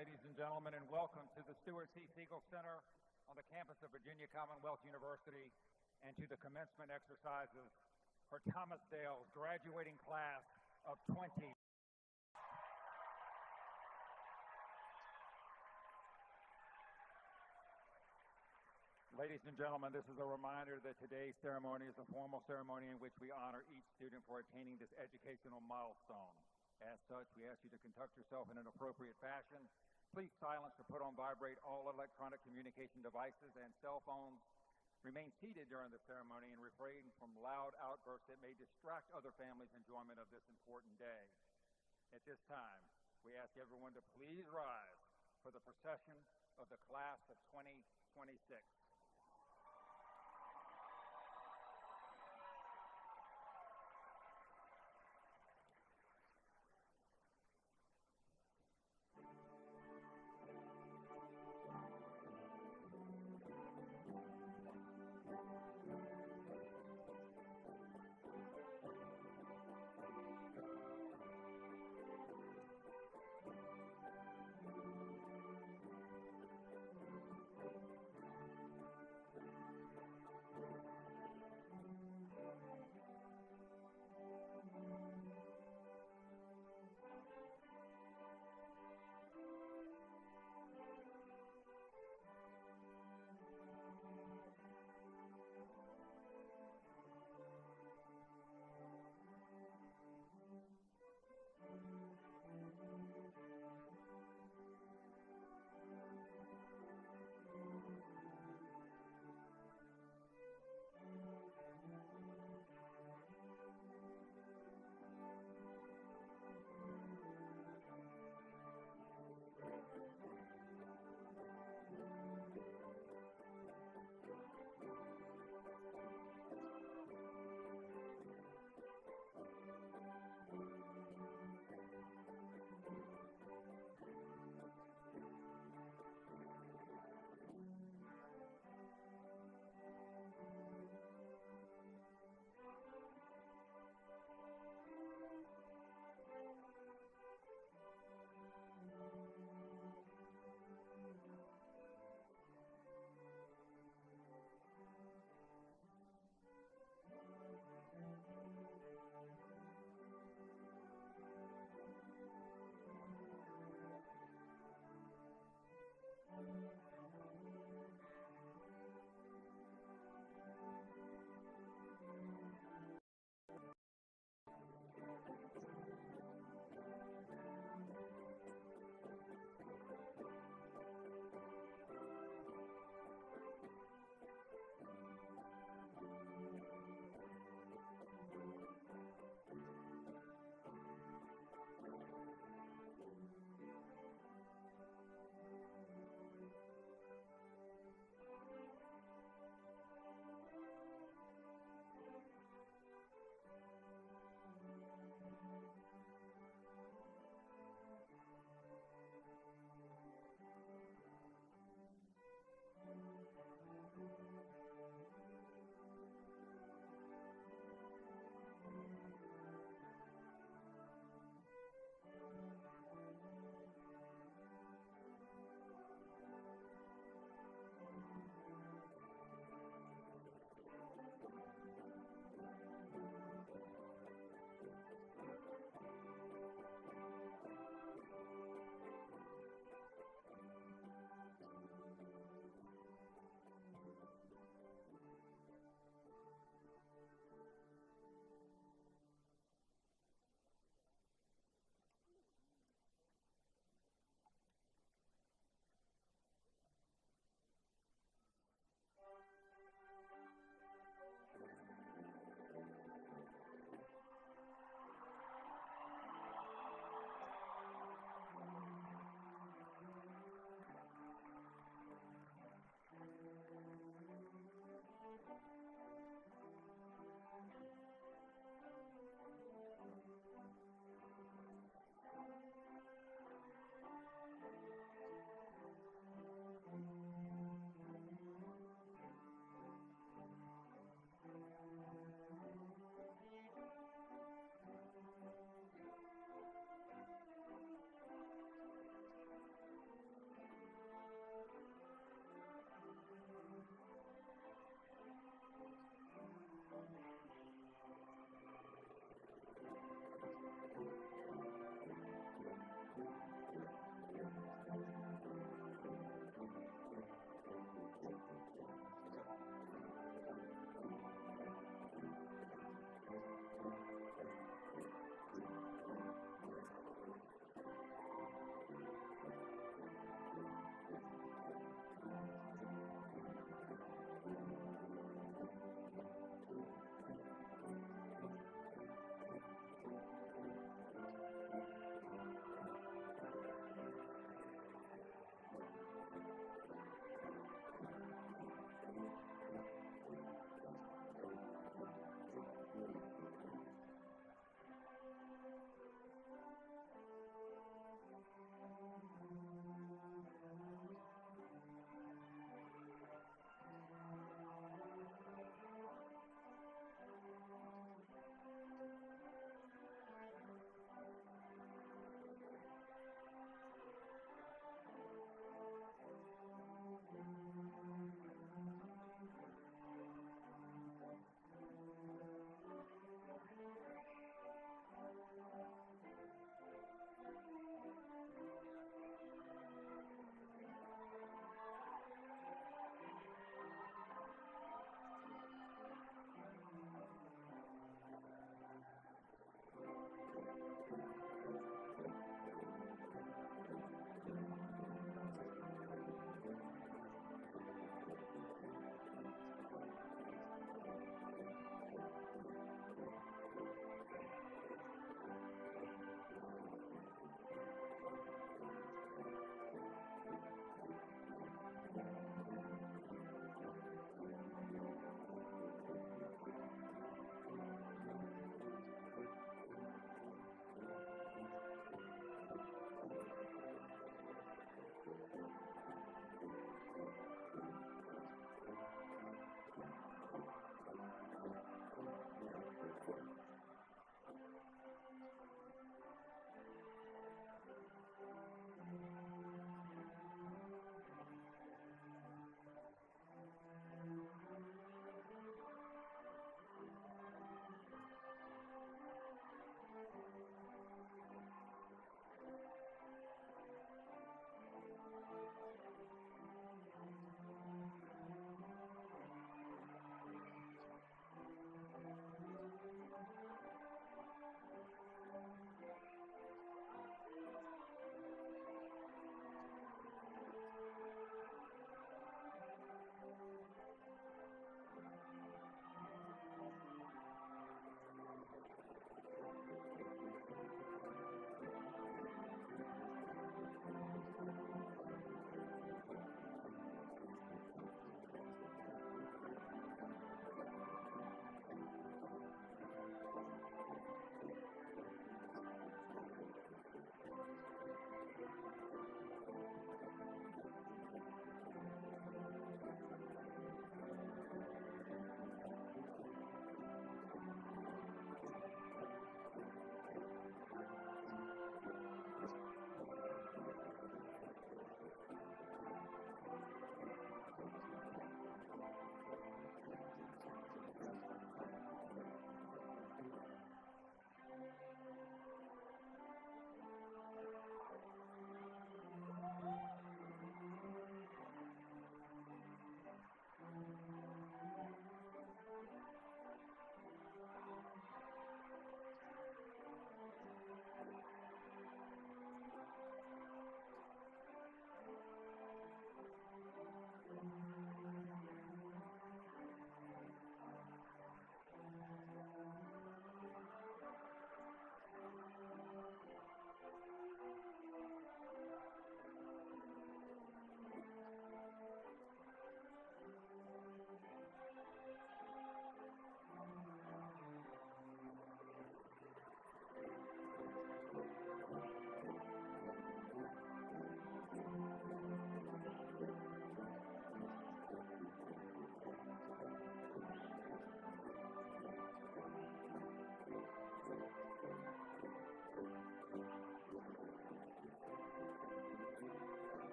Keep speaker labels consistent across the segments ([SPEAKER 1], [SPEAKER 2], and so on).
[SPEAKER 1] ladies and gentlemen, and welcome to the Stuart C. Siegel Center on the campus of Virginia Commonwealth University and to the commencement exercises for Thomas Dale's graduating class of 20. Ladies and gentlemen, this is a reminder that today's ceremony is a formal ceremony in which we honor each student for attaining this educational milestone. As such, we ask you to conduct yourself in an appropriate fashion. Please silence or put on vibrate all electronic communication devices and cell phones. Remain seated during the ceremony and refrain from loud outbursts that may distract other families' enjoyment of this important day. At this time, we ask everyone to please rise for the procession of the class of 2026.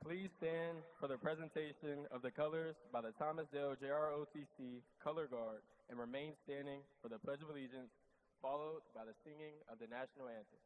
[SPEAKER 2] Please stand for the presentation of the colors by the Thomas Dale JROTC Color Guard and remain standing for the Pledge of Allegiance, followed by the singing of the National Anthem.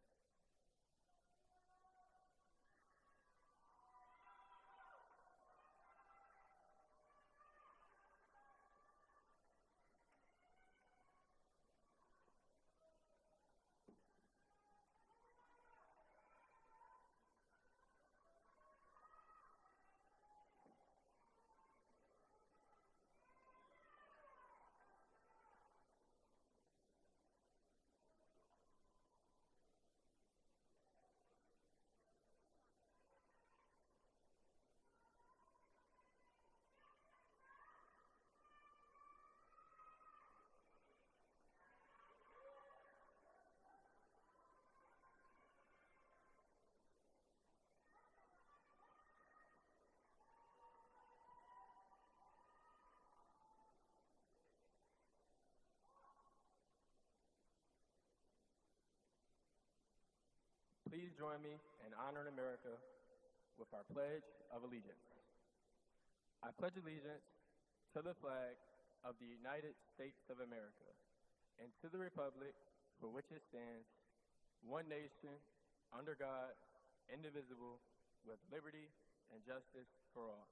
[SPEAKER 2] Please join me in honoring America with our Pledge of Allegiance. I pledge allegiance to the flag of the United States of America and to the republic for which it stands, one nation, under God, indivisible, with liberty and justice for all.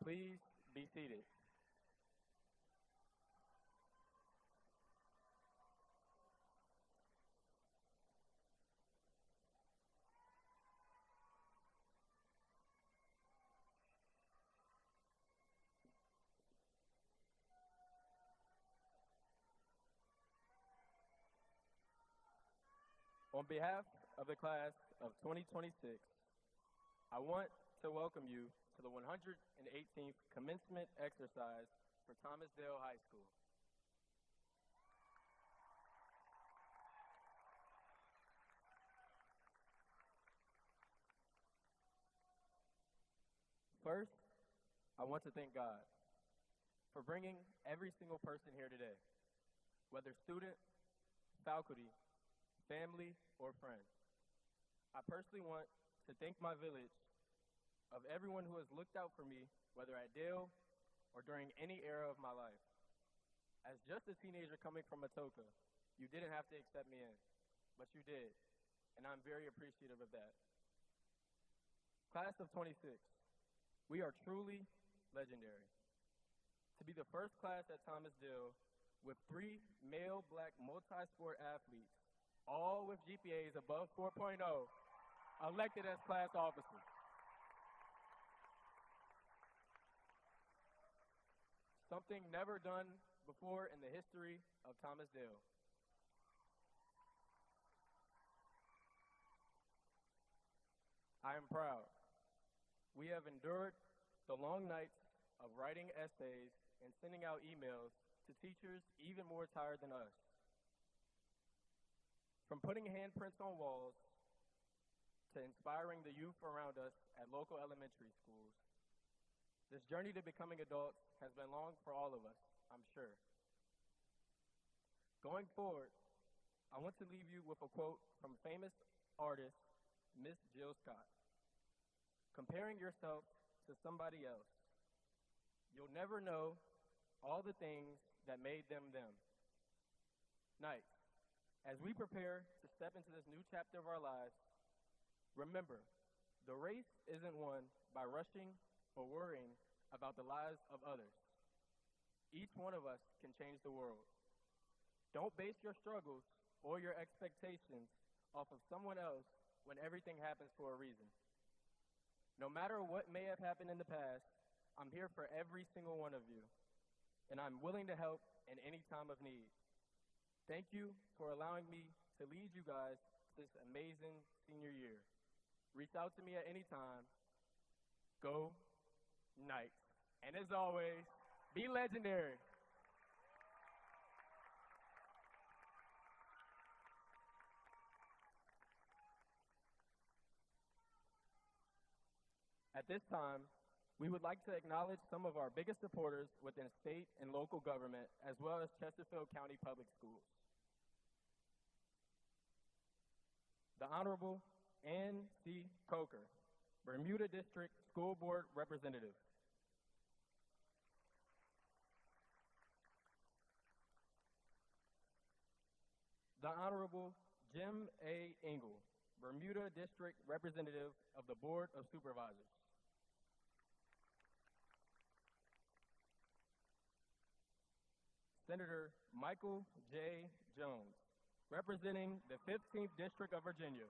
[SPEAKER 2] Please be seated. On behalf of the class of 2026, I want to welcome you to the 118th commencement exercise for Thomas Dale High School. First, I want to thank God for bringing every single person here today, whether student, faculty, family, or friend. I personally want to thank my village of everyone who has looked out for me, whether at Dale or during any era of my life. As just a teenager coming from Atoka, you didn't have to accept me in, but you did, and I'm very appreciative of that. Class of 26, we are truly legendary. To be the first class at Thomas Dale with 3 male black multi-sport athletes, all with GPAs above 4.0, elected as class officers. Something never done before in the history of Thomas Dale. I am proud. We have endured the long nights of writing essays and sending out emails to teachers even more tired than us. From putting handprints on walls to inspiring the youth around us at local elementary schools, this journey to becoming adults has been long for all of us, I'm sure. Going forward, I want to leave you with a quote from famous artist, Miss Jill Scott. Comparing yourself to somebody else, you'll never know all the things that made them them. Knights, as we prepare to step into this new chapter of our lives, remember, the race isn't won by rushing or worrying about the lives of others. Each one of us can change the world. Don't base your struggles or your expectations off of someone else when everything happens for a reason. No matter what may have happened in the past, I'm here for every single one of you, and I'm willing to help in any time of need. Thank you for allowing me to lead you guys this amazing senior year. Reach out to me at any time. Go Knights. And as always, be legendary. At this time, we would like to acknowledge some of our biggest supporters within state and local government, as well as Chesterfield County Public Schools. The Honorable Ann C. Coker, Bermuda District School Board Representative. The Honorable Jim A. Engel, Bermuda District Representative of the Board of Supervisors. Senator Michael J. Jones, representing the 15th District of Virginia.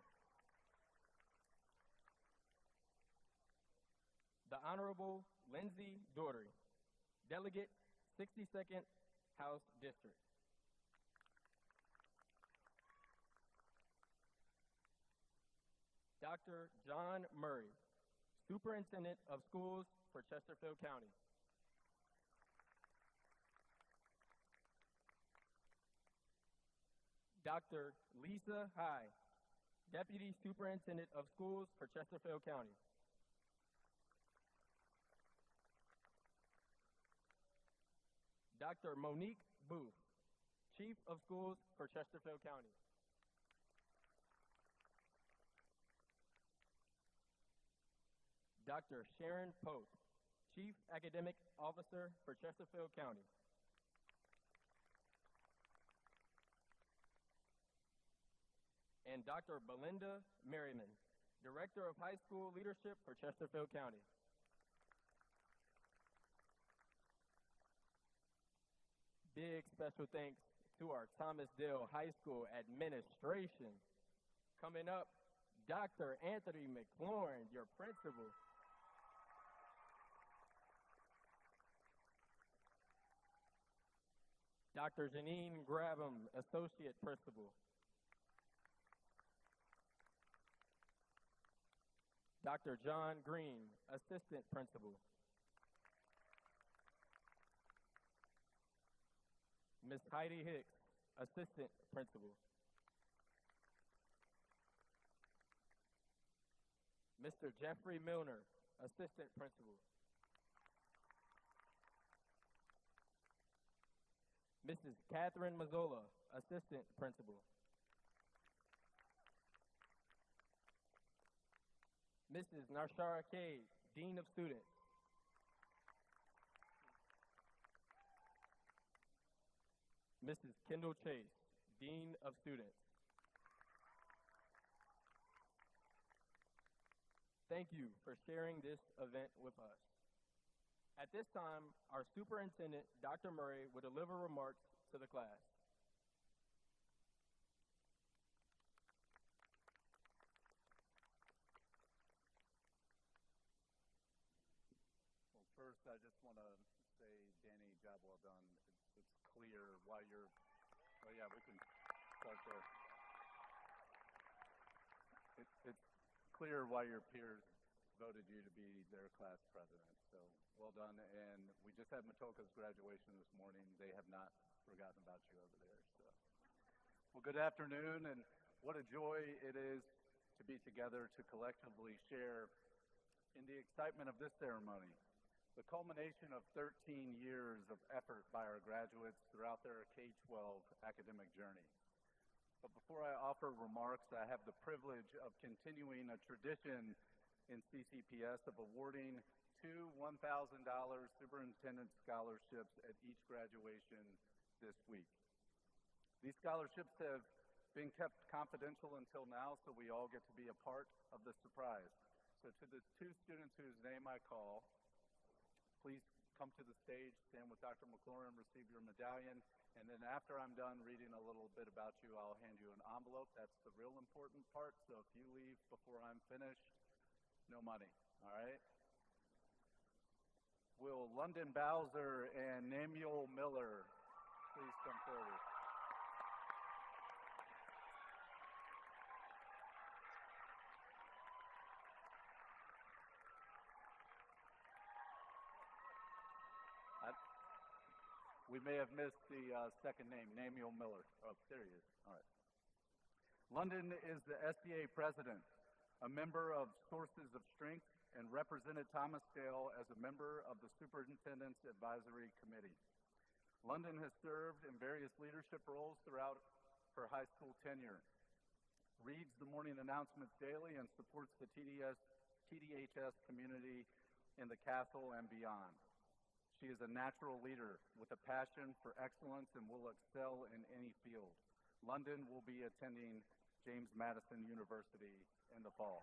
[SPEAKER 2] The Honorable Lindsay Daugherty, Delegate, 62nd House District. Dr. John Murray, Superintendent of Schools for Chesterfield County. Dr. Lisa High, Deputy Superintendent of Schools for Chesterfield County. Dr. Monique Booth, Chief of Schools for Chesterfield County. Dr. Sharon Pope, Chief Academic Officer for Chesterfield County. And Dr. Belinda Merriman, Director of High School Leadership for Chesterfield County. Big special thanks to our Thomas Dale High School administration. Coming up, Dr. Anthony McLaurin, your principal. Dr. Janine Grabham, Associate Principal. Dr. John Green, Assistant Principal. Ms. Heidi Hicks, Assistant Principal. Mr. Jeffrey Milner, Assistant Principal. Mrs. Catherine Mazzola, Assistant Principal. Mrs. Narshara Cade, Dean of Students. Mrs. Kendall Chase, Dean of Students. Thank you for sharing this event with us. At this time, our Superintendent, Dr. Murray, will deliver remarks to the class.
[SPEAKER 3] Well, first, I just want to say, Danny, job well done. It's clear why you're, oh yeah, we can start there. It's clear why your peers voted you to be their class president. So well done. And we just had Matoka's graduation this morning. They have not forgotten about you over there. So, well, good afternoon, and what a joy it is to be together to collectively share in the excitement of this ceremony, the culmination of 13 years of effort by our graduates throughout their K-12 academic journey. But before I offer remarks, I have the privilege of continuing a tradition in CCPS of awarding two $1,000 superintendent scholarships at each graduation this week. These scholarships have been kept confidential until now, so we all get to be a part of the surprise. So to the two students whose name I call, please come to the stage, stand with Dr. McLaurin, receive your medallion, and then after I'm done reading a little bit about you, I'll hand you an envelope. That's the real important part, so if you leave before I'm finished, no money, all right? Will London Bowser and Namuel Miller please come forward? We may have missed the second name, Namuel Miller. Oh, there he is. All right. London is the SBA president, a member of Sources of Strength, and represented Thomas Dale as a member of the Superintendent's Advisory Committee. London has served in various leadership roles throughout her high school tenure, reads the morning announcements daily, and supports the TDHS community in the castle and beyond. She is a natural leader with a passion for excellence and will excel in any field. London will be attending James Madison University in the fall.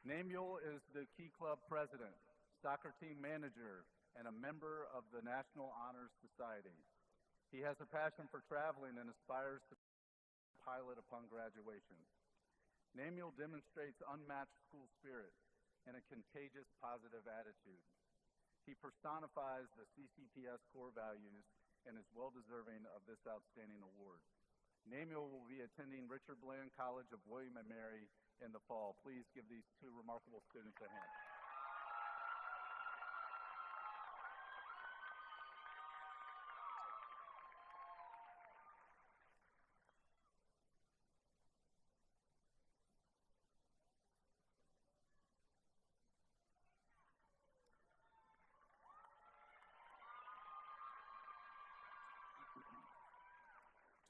[SPEAKER 3] Namuel is the Key Club president, soccer team manager, and a member of the National Honor Society. He has a passion for traveling and aspires to be a pilot upon graduation. Namuel demonstrates unmatched school spirit and a contagious positive attitude. He personifies the CCPS core values and is well-deserving of this outstanding award. Namuel will be attending Richard Bland College of William & Mary in the fall. Please give these two remarkable students a hand.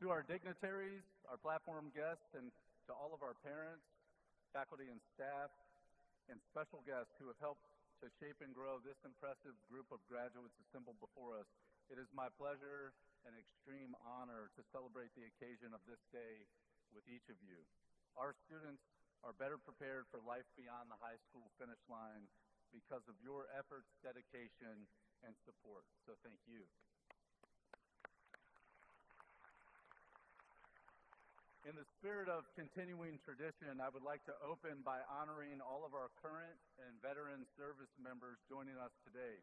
[SPEAKER 3] To our dignitaries, our platform guests, and to all of our parents, faculty and staff, and special guests who have helped to shape and grow this impressive group of graduates assembled before us, it is my pleasure and extreme honor to celebrate the occasion of this day with each of you. Our students are better prepared for life beyond the high school finish line because of your efforts, dedication, and support. So thank you. In the spirit of continuing tradition, I would like to open by honoring all of our current and veteran service members joining us today.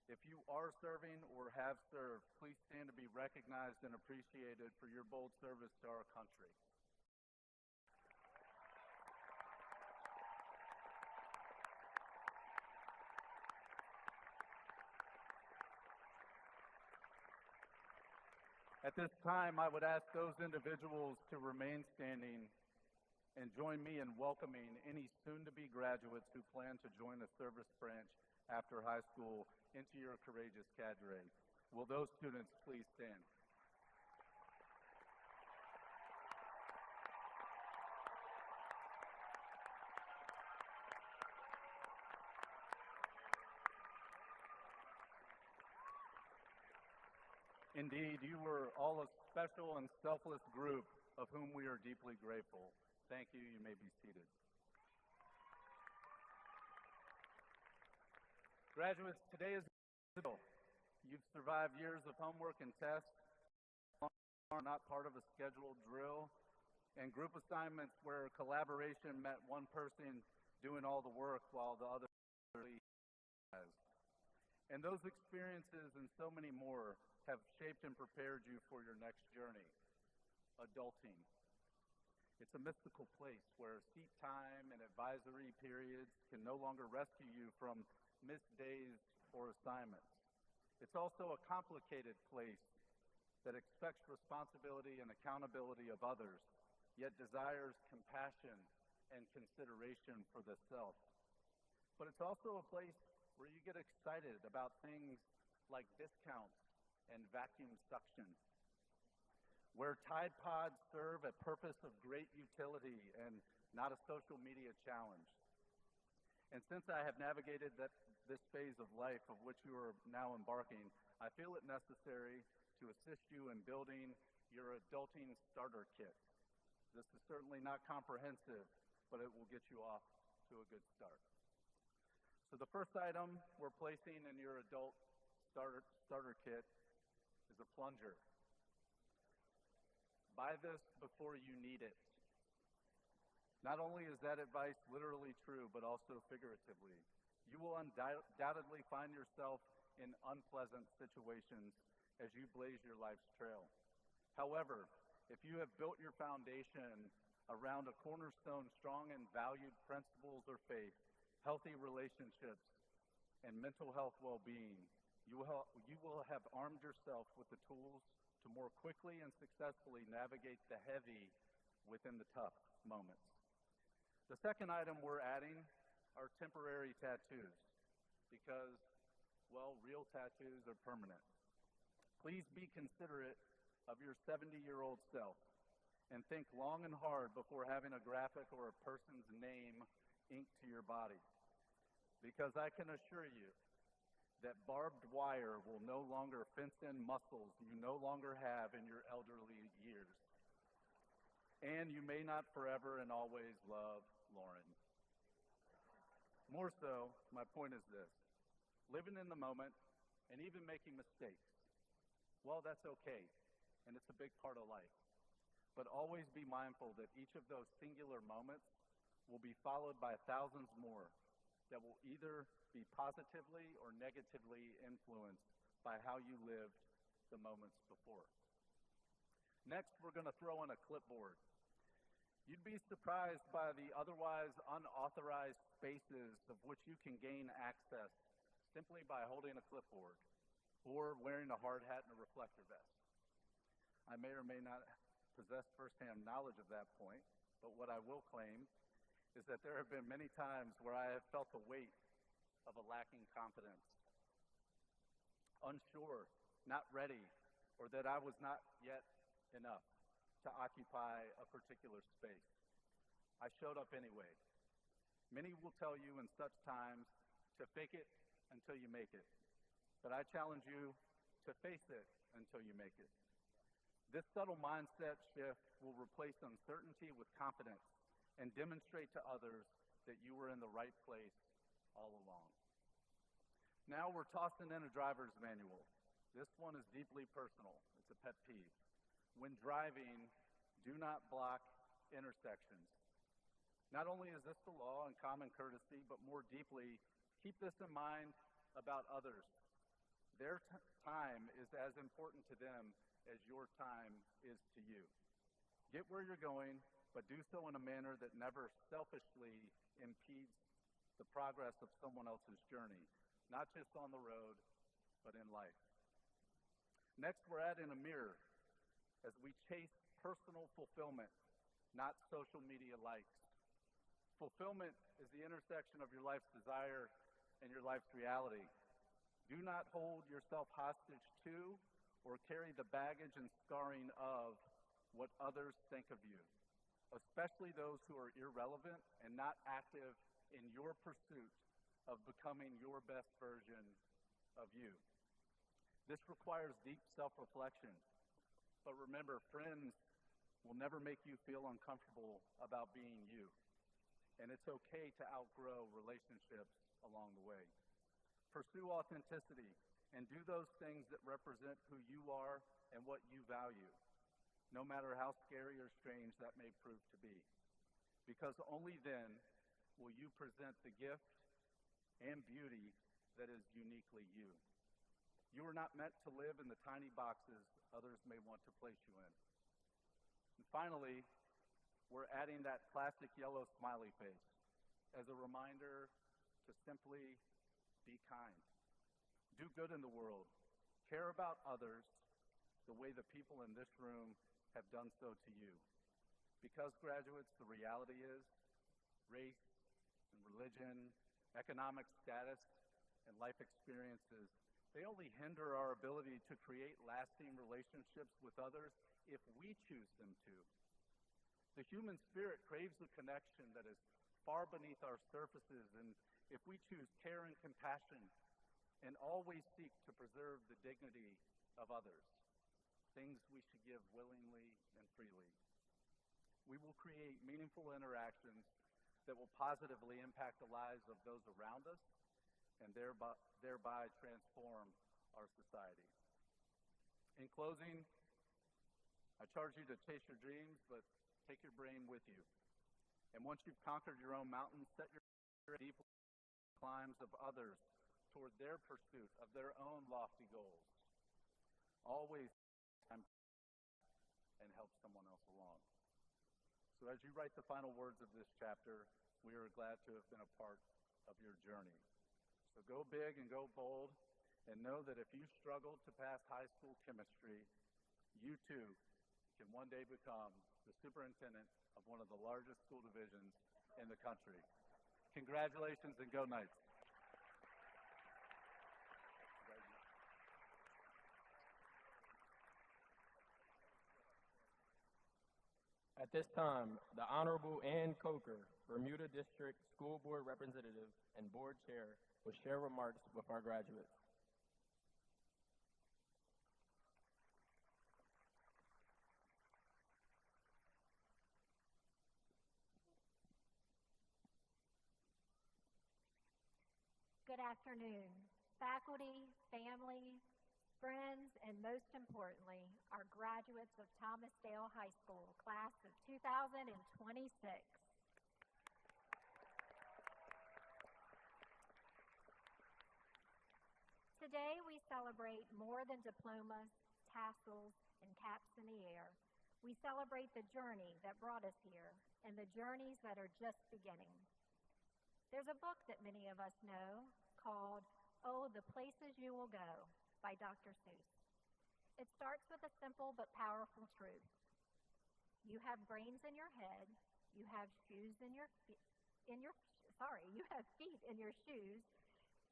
[SPEAKER 3] If you are serving or have served, please stand to be recognized and appreciated for your bold service to our country. At this time, I would ask those individuals to remain standing and join me in welcoming any soon-to-be graduates who plan to join the service branch after high school into your courageous cadre. Will those students please stand? Indeed, you were all a special and selfless group of whom we are deeply grateful. Thank you. You may be seated. Graduates, today is you've survived years of homework and tests, are not part of a scheduled drill, and group assignments where collaboration meant one person doing all the work while the other has. And those experiences and so many more have shaped and prepared you for your next journey, adulting. It's a mystical place where seat time and advisory periods can no longer rescue you from missed days or assignments. It's also a complicated place that expects responsibility and accountability of others, yet desires compassion and consideration for the self. But it's also a place where you get excited about things like discounts and vacuum suction, where Tide Pods serve a purpose of great utility and not a social media challenge. And since I have navigated this phase of life of which you are now embarking, I feel it necessary to assist you in building your adulting starter kit. This is certainly not comprehensive, but it will get you off to a good start. So the first item we're placing in your adult starter kit is a plunger. Buy this before you need it. Not only is that advice literally true, but also figuratively. You will undoubtedly find yourself in unpleasant situations as you blaze your life's trail. However, if you have built your foundation around a cornerstone strong in valued principles or faith, healthy relationships, and mental health well-being, you will have armed yourself with the tools to more quickly and successfully navigate the heavy within the tough moments. The second item we're adding are temporary tattoos because, well, real tattoos are permanent. Please be considerate of your 70-year-old self and think long and hard before having a graphic or a person's name inked to your body, because I can assure you that barbed wire will no longer fence in muscles you no longer have in your elderly years. And you may not forever and always love Lauren. More so, my point is this: living in the moment and even making mistakes, well, that's okay, and it's a big part of life. But always be mindful that each of those singular moments will be followed by thousands more that will either be positively or negatively influenced by how you lived the moments before. Next, we're going to throw in a clipboard. You'd be surprised by the otherwise unauthorized spaces of which you can gain access simply by holding a clipboard or wearing a hard hat and a reflector vest. I may or may not possess firsthand knowledge of that point, but what I will claim is that there have been many times where I have felt the weight of a lacking confidence, unsure, not ready, or that I was not yet enough to occupy a particular space. I showed up anyway. Many will tell you in such times to fake it until you make it, but I challenge you to face it until you make it. This subtle mindset shift will replace uncertainty with confidence and demonstrate to others that you were in the right place all along. Now we're tossing in a driver's manual. This one is deeply personal. It's a pet peeve. When driving, do not block intersections. Not only is this the law and common courtesy, but more deeply, keep this in mind about others. Their time is as important to them as your time is to you. Get where you're going, but do so in a manner that never selfishly impedes the progress of someone else's journey, not just on the road, but in life. Next, we're adding a mirror as we chase personal fulfillment, not social media likes. Fulfillment is the intersection of your life's desire and your life's reality. Do not hold yourself hostage to or carry the baggage and scarring of what others think of you, especially those who are irrelevant and not active in your pursuit of becoming your best version of you. This requires deep self-reflection. But remember, friends will never make you feel uncomfortable about being you. And it's okay to outgrow relationships along the way. Pursue authenticity and do those things that represent who you are and what you value, no matter how scary or strange that may prove to be. Because only then will you present the gift and beauty that is uniquely you. You are not meant to live in the tiny boxes others may want to place you in. And finally, we're adding that classic yellow smiley face as a reminder to simply be kind. Do good in the world. Care about others the way the people in this room have done so to you. Because, graduates, the reality is race and religion, economic status, and life experiences, they only hinder our ability to create lasting relationships with others if we choose them to. The human spirit craves a connection that is far beneath our surfaces, and if we choose care and compassion and always seek to preserve the dignity of others, things we should give willingly and freely, we will create meaningful interactions that will positively impact the lives of those around us and thereby transform our society. In closing, I charge you to chase your dreams, but take your brain with you. And once you've conquered your own mountains, set your deep climbs of others toward their pursuit of their own lofty goals. Always and help someone else along. So as you write the final words of this chapter, we are glad to have been a part of your journey. So go big and go bold, and know that if you struggle to pass high school chemistry, you too can one day become the superintendent of one of the largest school divisions in the country. Congratulations and go Knights.
[SPEAKER 2] At this time, the Honorable Ann Coker, Bermuda District School Board Representative and Board Chair, will share remarks with our graduates.
[SPEAKER 4] Good afternoon, faculty, family, friends, and most importantly, our graduates of Thomas Dale High School, class of 2026. Today, we celebrate more than diplomas, tassels, and caps in the air. We celebrate the journey that brought us here and the journeys that are just beginning. There's a book that many of us know called Oh, the Places You Will Go by Dr. Seuss. It starts with a simple but powerful truth. You have brains in your head, you have shoes in your feet in your shoes.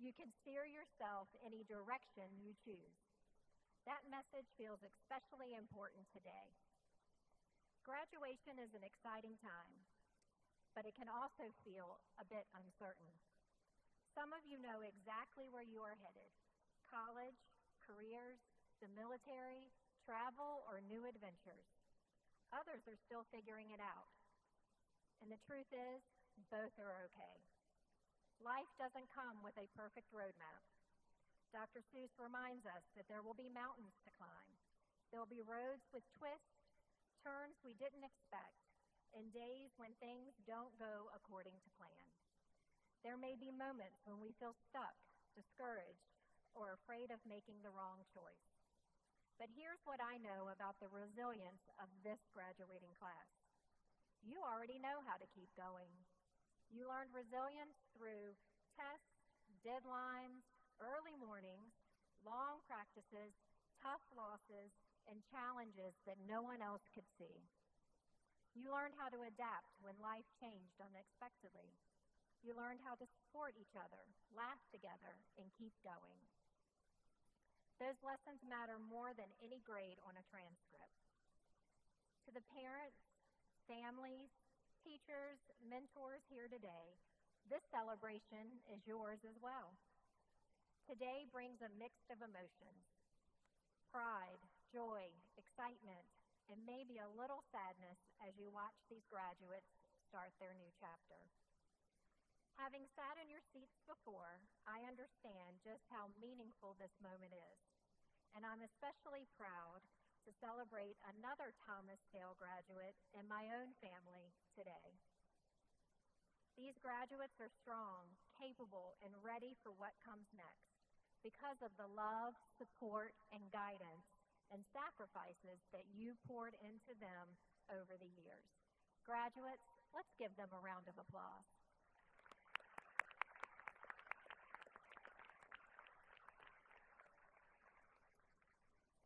[SPEAKER 4] You can steer yourself any direction you choose. That message feels especially important today. Graduation is an exciting time, but it can also feel a bit uncertain. Some of you know exactly where you are headed: college, careers, the military, travel, or new adventures. Others are still figuring it out. And the truth is, both are okay. Life doesn't come with a perfect roadmap. Dr. Seuss reminds us that there will be mountains to climb. There will be roads with twists, turns we didn't expect, and days when things don't go according to plan. There may be moments when we feel stuck, discouraged, or afraid of making the wrong choice. But here's what I know about the resilience of this graduating class. You already know how to keep going. You learned resilience through tests, deadlines, early mornings, long practices, tough losses, and challenges that no one else could see. You learned how to adapt when life changed unexpectedly. You learned how to support each other, laugh together, and keep going. Those lessons matter more than any grade on a transcript. To the parents, families, teachers, mentors here today, this celebration is yours as well. Today brings a mix of emotions: pride, joy, excitement, and maybe a little sadness as you watch these graduates start their new chapter. Having sat in your seats before, I understand just how meaningful this moment is. And I'm especially proud to celebrate another Thomas Dale graduate in my own family today. These graduates are strong, capable, and ready for what comes next because of the love, support, and guidance and sacrifices that you poured into them over the years. Graduates, let's give them a round of applause.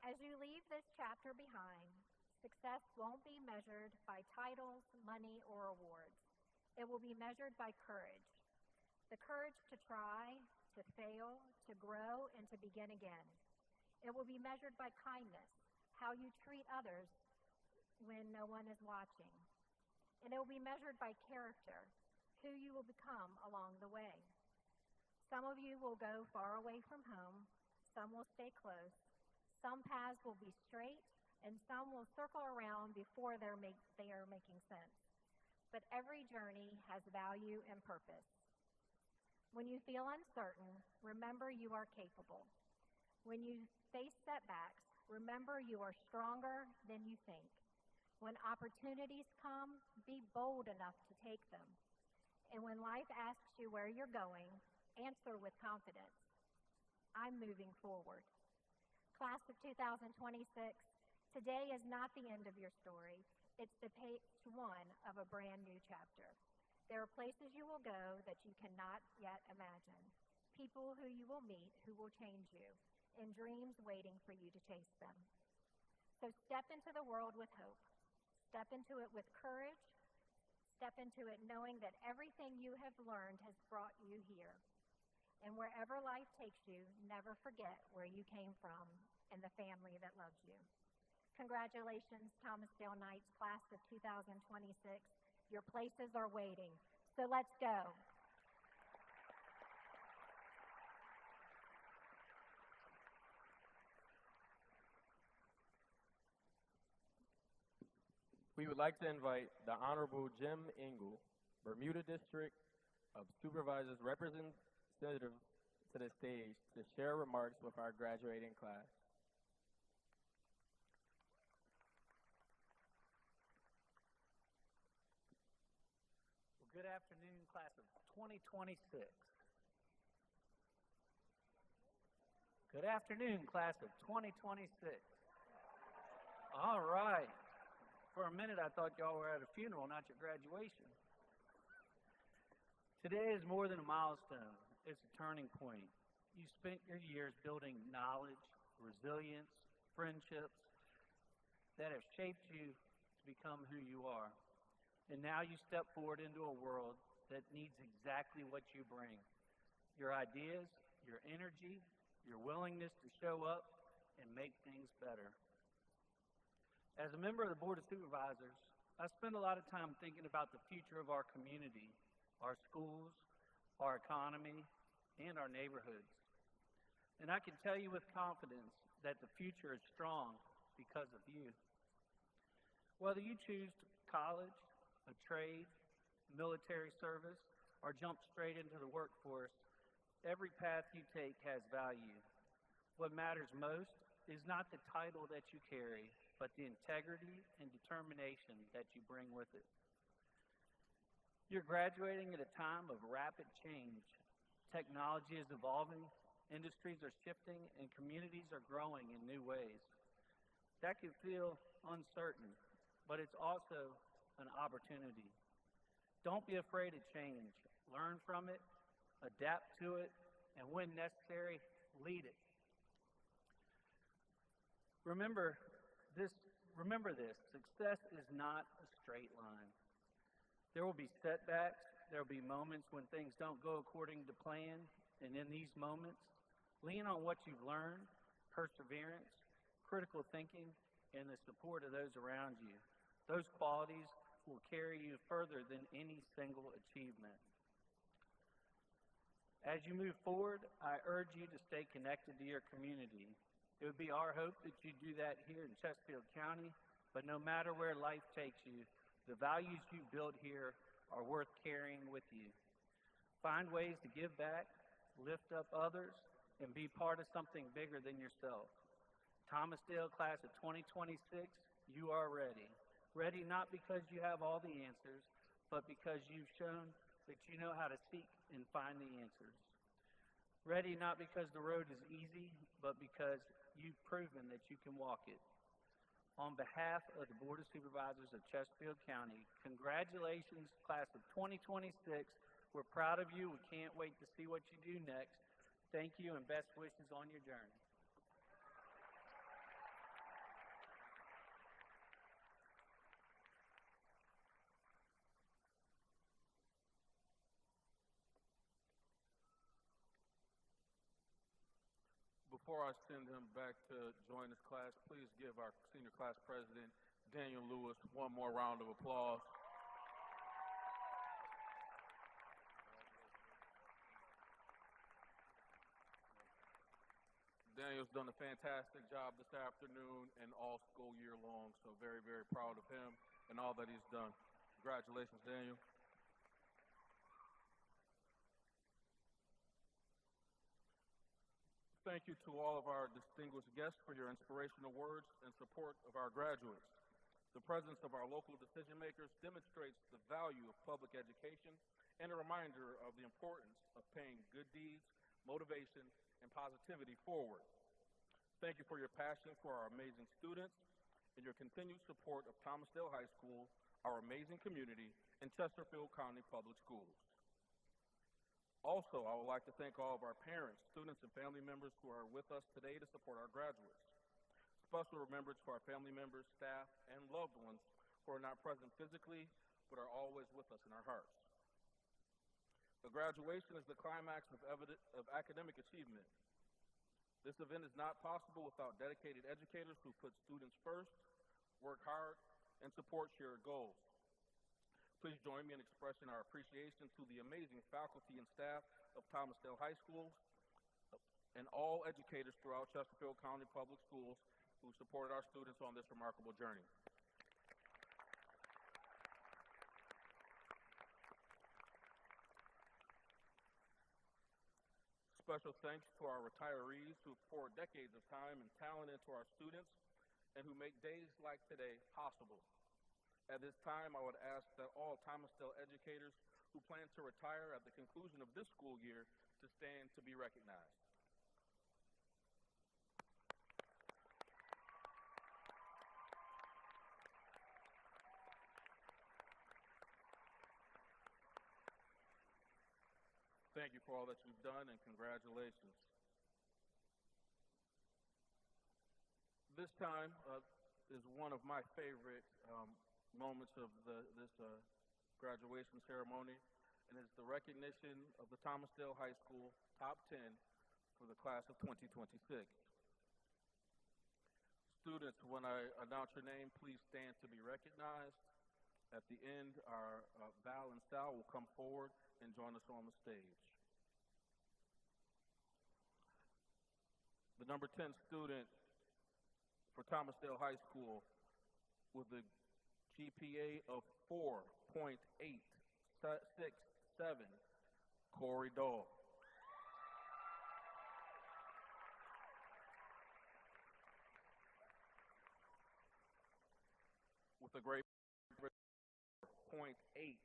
[SPEAKER 4] As you leave this chapter behind, success won't be measured by titles, money, or awards. It will be measured by courage. The courage to try, to fail, to grow, and to begin again. It will be measured by kindness, how you treat others when no one is watching. And it will be measured by character, who you will become along the way. Some of you will go far away from home, some will stay close. Some paths will be straight, and some will circle around before they are making sense. But every journey has value and purpose. When you feel uncertain, remember you are capable. When you face setbacks, remember you are stronger than you think. When opportunities come, be bold enough to take them. And when life asks you where you're going, answer with confidence. I'm moving forward. Class of 2026, today is not the end of your story. It's the page one of a brand new chapter. There are places you will go that you cannot yet imagine, people who you will meet who will change you, and dreams waiting for you to chase them. So step into the world with hope. Step into it with courage. Step into it knowing that everything you have learned has brought you here. And wherever life takes you, never forget where you came from and the family that loves you. Congratulations, Thomas Dale Knights, class of 2026. Your places are waiting. So let's go.
[SPEAKER 2] We would like to invite the Honorable Jim Engel, Bermuda District of Supervisors Representative, to the stage to share remarks with our graduating class.
[SPEAKER 3] Well, good afternoon, class of 2026. Good afternoon, class of 2026. All right. For a minute, I thought y'all were at a funeral, not your graduation. Today is more than a milestone. It's a turning point. You spent your years building knowledge, resilience, friendships that have shaped you to become who you are. And now you step forward into a world that needs exactly what you bring. Your ideas, your energy, your willingness to show up and make things better. As a member of the Board of Supervisors, I spend a lot of time thinking about the future of our community, our schools, our economy, and our neighborhoods. And I can tell you with confidence that the future is strong because of you. Whether you choose college, a trade, military service, or jump straight into the workforce, every path you take has value. What matters most is not the title that you carry, but the integrity and determination that you bring with it. You're graduating at a time of rapid change. Technology is evolving, industries are shifting, and communities are growing in new ways. That can feel uncertain, but it's also an opportunity. Don't be afraid of change. Learn from it, adapt to it, and when necessary, lead it. Remember this, success is not a straight line. There will be setbacks, there will be moments when things don't go according to plan, and in these moments, lean on what you've learned, perseverance, critical thinking, and the support of those around you. Those qualities will carry you further than any single achievement. As you move forward, I urge you to stay connected to your community. It would be our hope that you do that here in Chesterfield County, but no matter where life takes you, the values you build here are worth carrying with you.
[SPEAKER 5] Find ways to give back, lift up others, and be part of something bigger than yourself. Thomasdale class of 2026, you are ready. Ready not because you have all the answers, but because you've shown that you know how to seek and find the answers. Ready not because the road is easy, but because you've proven that you can walk it. On behalf of the Board of Supervisors of Chesterfield County, congratulations, class of 2026. We're proud of you. We can't wait to see what you do next. Thank you and best wishes on your journey.
[SPEAKER 6] Before I send him back to join his class, please give our senior class president, Daniel Lewis, one more round of applause. Daniel's done a fantastic job this afternoon and all school year long, so very, very proud of him and all that he's done. Congratulations, Daniel. Thank you to all of our distinguished guests for your inspirational words and support of our graduates. The presence of our local decision makers demonstrates the value of public education and a reminder of the importance of paying good deeds, motivation, and positivity forward. Thank you for your passion for our amazing students and your continued support of Thomasdale High School, our amazing community, and Chesterfield County Public Schools. Also, I would like to thank all of our parents, students, and family members who are with us today to support our graduates. Special remembrance to our family members, staff, and loved ones who are not present physically but are always with us in our hearts. The graduation is the climax of academic achievement. This event is not possible without dedicated educators who put students first, work hard, and support shared goals. Please join me in expressing our appreciation to the amazing faculty and staff of Thomasdale High School and all educators throughout Chesterfield County Public Schools who supported our students on this remarkable journey. Special thanks to our retirees who poured decades of time and talent into our students and who make days like today possible. At this time, I would ask that all Thomasdale educators who plan to retire at the conclusion of this school year to stand to be recognized. Thank you for all that you've done and congratulations. This time is one of my favorite moments of this graduation ceremony, and it's the recognition of the Thomasdale High School Top 10 for the class of 2026. Students, when I announce your name, please stand to be recognized. At the end, our Val and Sal will come forward and join us on the stage. The number 10 student for Thomasdale High School with a GPA of 4.867, Corey Dahl. With a grade 0.875,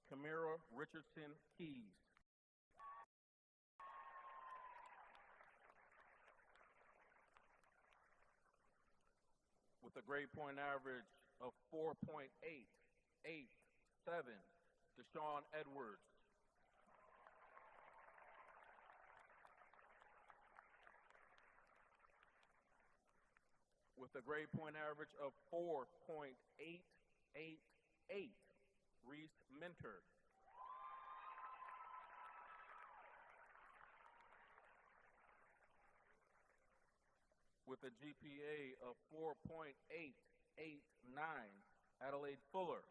[SPEAKER 6] Camara Richardson Keys. With a grade point average of 4.887, Deshaun Edwards. With a grade point average of 4.888, Reese Minter. With a GPA of 4.889, Adelaide Fuller.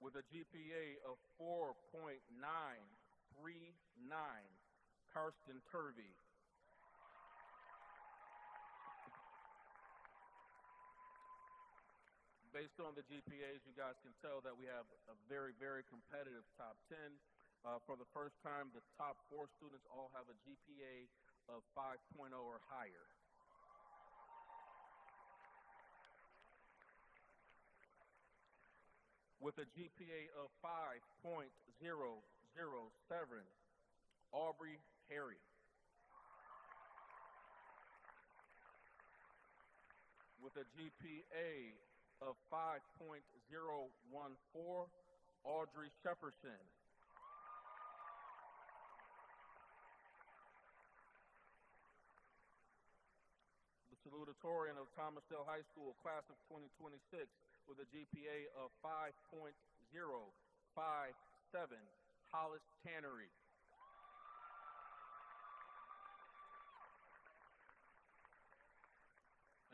[SPEAKER 6] With a GPA of 4.939, Karsten Turvey. Based on the GPAs, you guys can tell that we have a very, very competitive top 10. For the first time, the top 4 students all have a GPA of 5.0 or higher. With a GPA of 5.007, Aubrey Harry. With a GPA of 5.014, Audrey Shepperson. The Salutatorian of Thomasdale High School, class of 2026, with a GPA of 5.057, Hollis Tannery.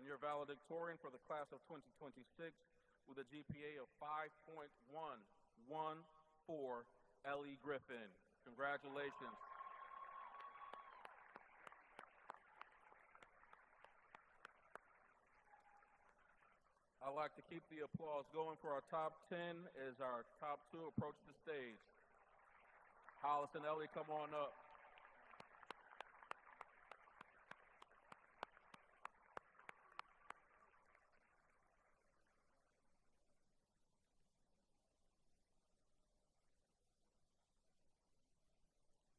[SPEAKER 6] And your valedictorian for the class of 2026 with a GPA of 5.114, Ellie Griffin. Congratulations. I'd like to keep the applause going for our top 10 as our top 2 approach the stage. Hollis and Ellie, come on up.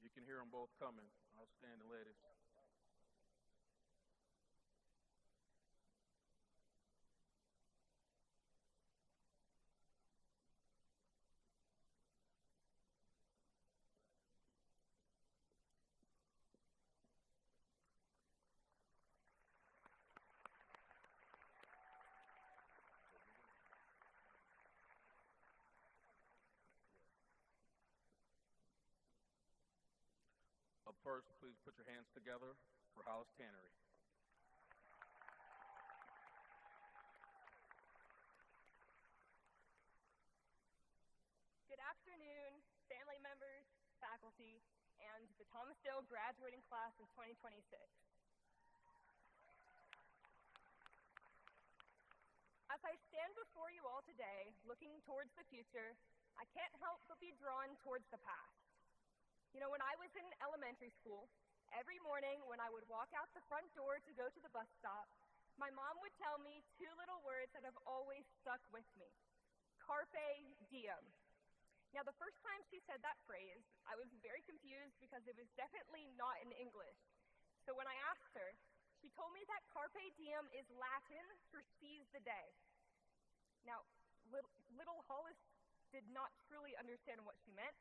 [SPEAKER 6] You can hear them both coming. Outstanding ladies. Up first, please put your hands together for Hollis Tannery.
[SPEAKER 7] Good afternoon, family members, faculty, and the Thomasdale graduating class of 2026. As I stand before you all today, looking towards the future, I can't help but be drawn towards the past. You know, when I was in elementary school, every morning when I would walk out the front door to go to the bus stop, my mom would tell me 2 little words that have always stuck with me. Carpe diem. Now, the first time she said that phrase, I was very confused because it was definitely not in English. So when I asked her, she told me that carpe diem is Latin for seize the day. Now, little Hollis did not truly understand what she meant.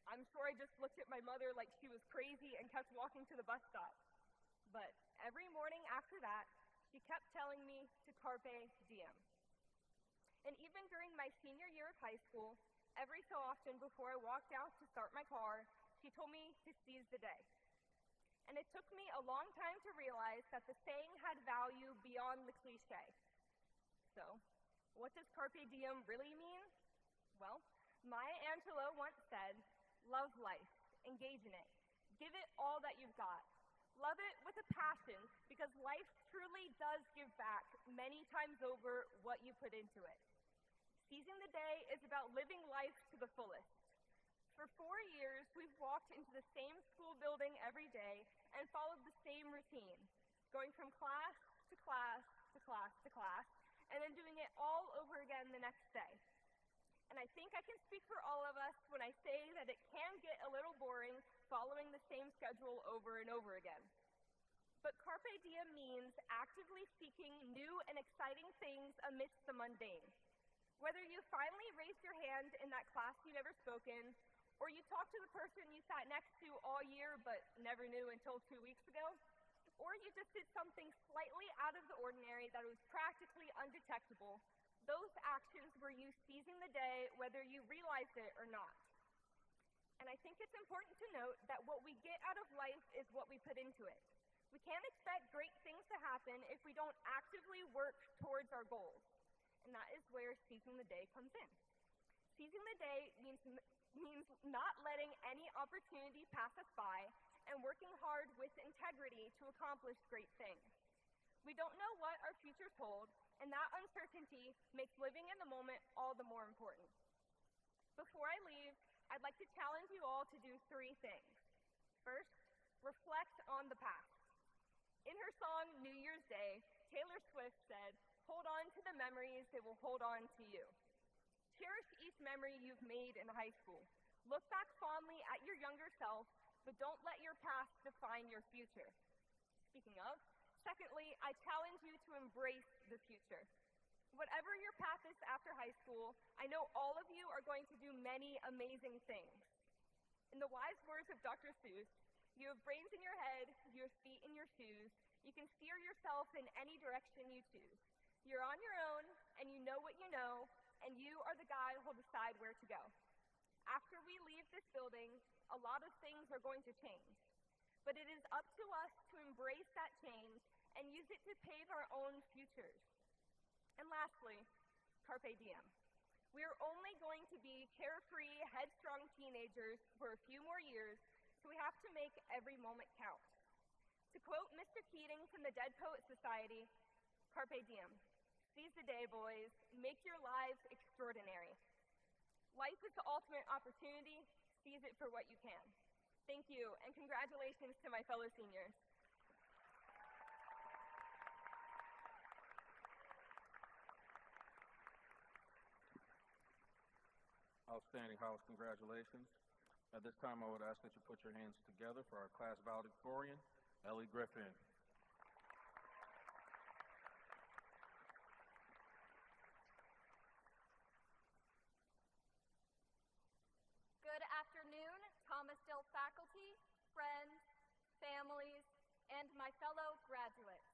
[SPEAKER 7] I'm sure I just looked at my mother like she was crazy and kept walking to the bus stop. But every morning after that, she kept telling me to carpe diem. And even during my senior year of high school, every so often before I walked out to start my car, she told me to seize the day. And it took me a long time to realize that the saying had value beyond the cliche. So, what does carpe diem really mean? Well, Maya Angelou once said, love life, engage in it, give it all that you've got. Love it with a passion, because life truly does give back many times over what you put into it. Seizing the day is about living life to the fullest. For 4 years, we've walked into the same school building every day and followed the same routine, going from class to class to class to class, and then doing it all over again the next day. And I think I can speak for all of us when I say that it can get a little boring following the same schedule over and over again. But carpe diem means actively seeking new and exciting things amidst the mundane. Whether you finally raised your hand in that class you never spoke in, or you talked to the person you sat next to all year but never knew until 2 weeks ago, or you just did something slightly out of the ordinary that was practically undetectable, those actions were you seizing the day whether you realized it or not. And I think it's important to note that what we get out of life is what we put into it. We can't expect great things to happen if we don't actively work towards our goals. And that is where seizing the day comes in. Seizing the day means not letting any opportunity pass us by and working hard with integrity to accomplish great things. We don't know what our futures hold, and and that uncertainty makes living in the moment all the more important. Before I leave, I'd like to challenge you all to do 3 things. First, reflect on the past. In her song, New Year's Day, Taylor Swift said, "Hold on to the memories that will hold on to you." Cherish each memory you've made in high school. Look back fondly at your younger self, but don't let your past define your future. Speaking of, secondly, I challenge you to embrace the future. Whatever your path is after high school, I know all of you are going to do many amazing things. In the wise words of Dr. Seuss, you have brains in your head, you have feet in your shoes, you can steer yourself in any direction you choose. You're on your own, and you know what you know, and you are the guy who'll decide where to go. After we leave this building, a lot of things are going to change. But it is up to us to embrace that change and use it to pave our own futures. And lastly, carpe diem. We are only going to be carefree, headstrong teenagers for a few more years, so we have to make every moment count. To quote Mr. Keating from the Dead Poets Society, carpe diem. Seize the day, boys. Make your lives extraordinary. Life is the ultimate opportunity. Seize it for what you can. Thank you, and congratulations to my fellow seniors.
[SPEAKER 6] Outstanding house, congratulations. At this time, I would ask that you put your hands together for our class valedictorian, Ellie Griffin.
[SPEAKER 8] Good afternoon, Thomasdale faculty, friends, families, and my fellow graduates.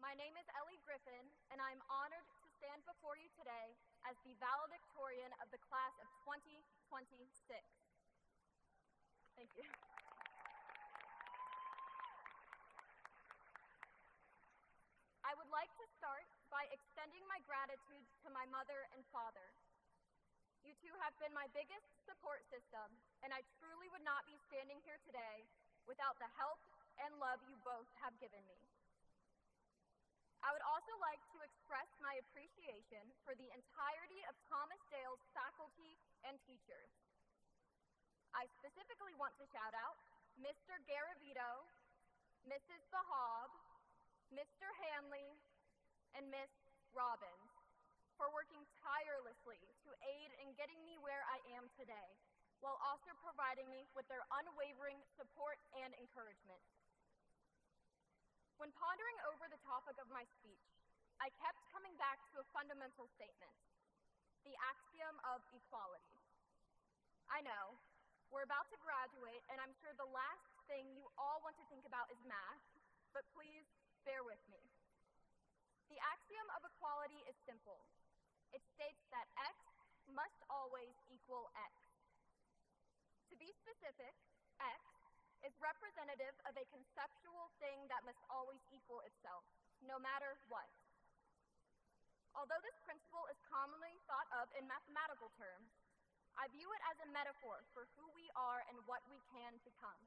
[SPEAKER 8] My name is Ellie Griffin, and I'm honored to stand before you today as the valedictorian of the class of 2026. Thank you. I would like to start by extending my gratitude to my mother and father. You two have been my biggest support system, and I truly would not be standing here today without the help and love you both have given me. I would also like to express my appreciation for the entirety of Thomasdale's faculty and teachers. I specifically want to shout out Mr. Garavito, Mrs. Bahab, Mr. Hanley, and Miss Robbins for working tirelessly to aid in getting me where I am today, while also providing me with their unwavering support and encouragement. When pondering over the topic of my speech, I kept coming back to a fundamental statement, the axiom of equality. I know, we're about to graduate, and I'm sure the last thing you all want to think about is math, but please bear with me. The axiom of equality is simple. It states that X must always equal X. To be specific, X is representative of a conceptual thing that must always equal itself, no matter what. Although this principle is commonly thought of in mathematical terms, I view it as a metaphor for who we are and what we can become.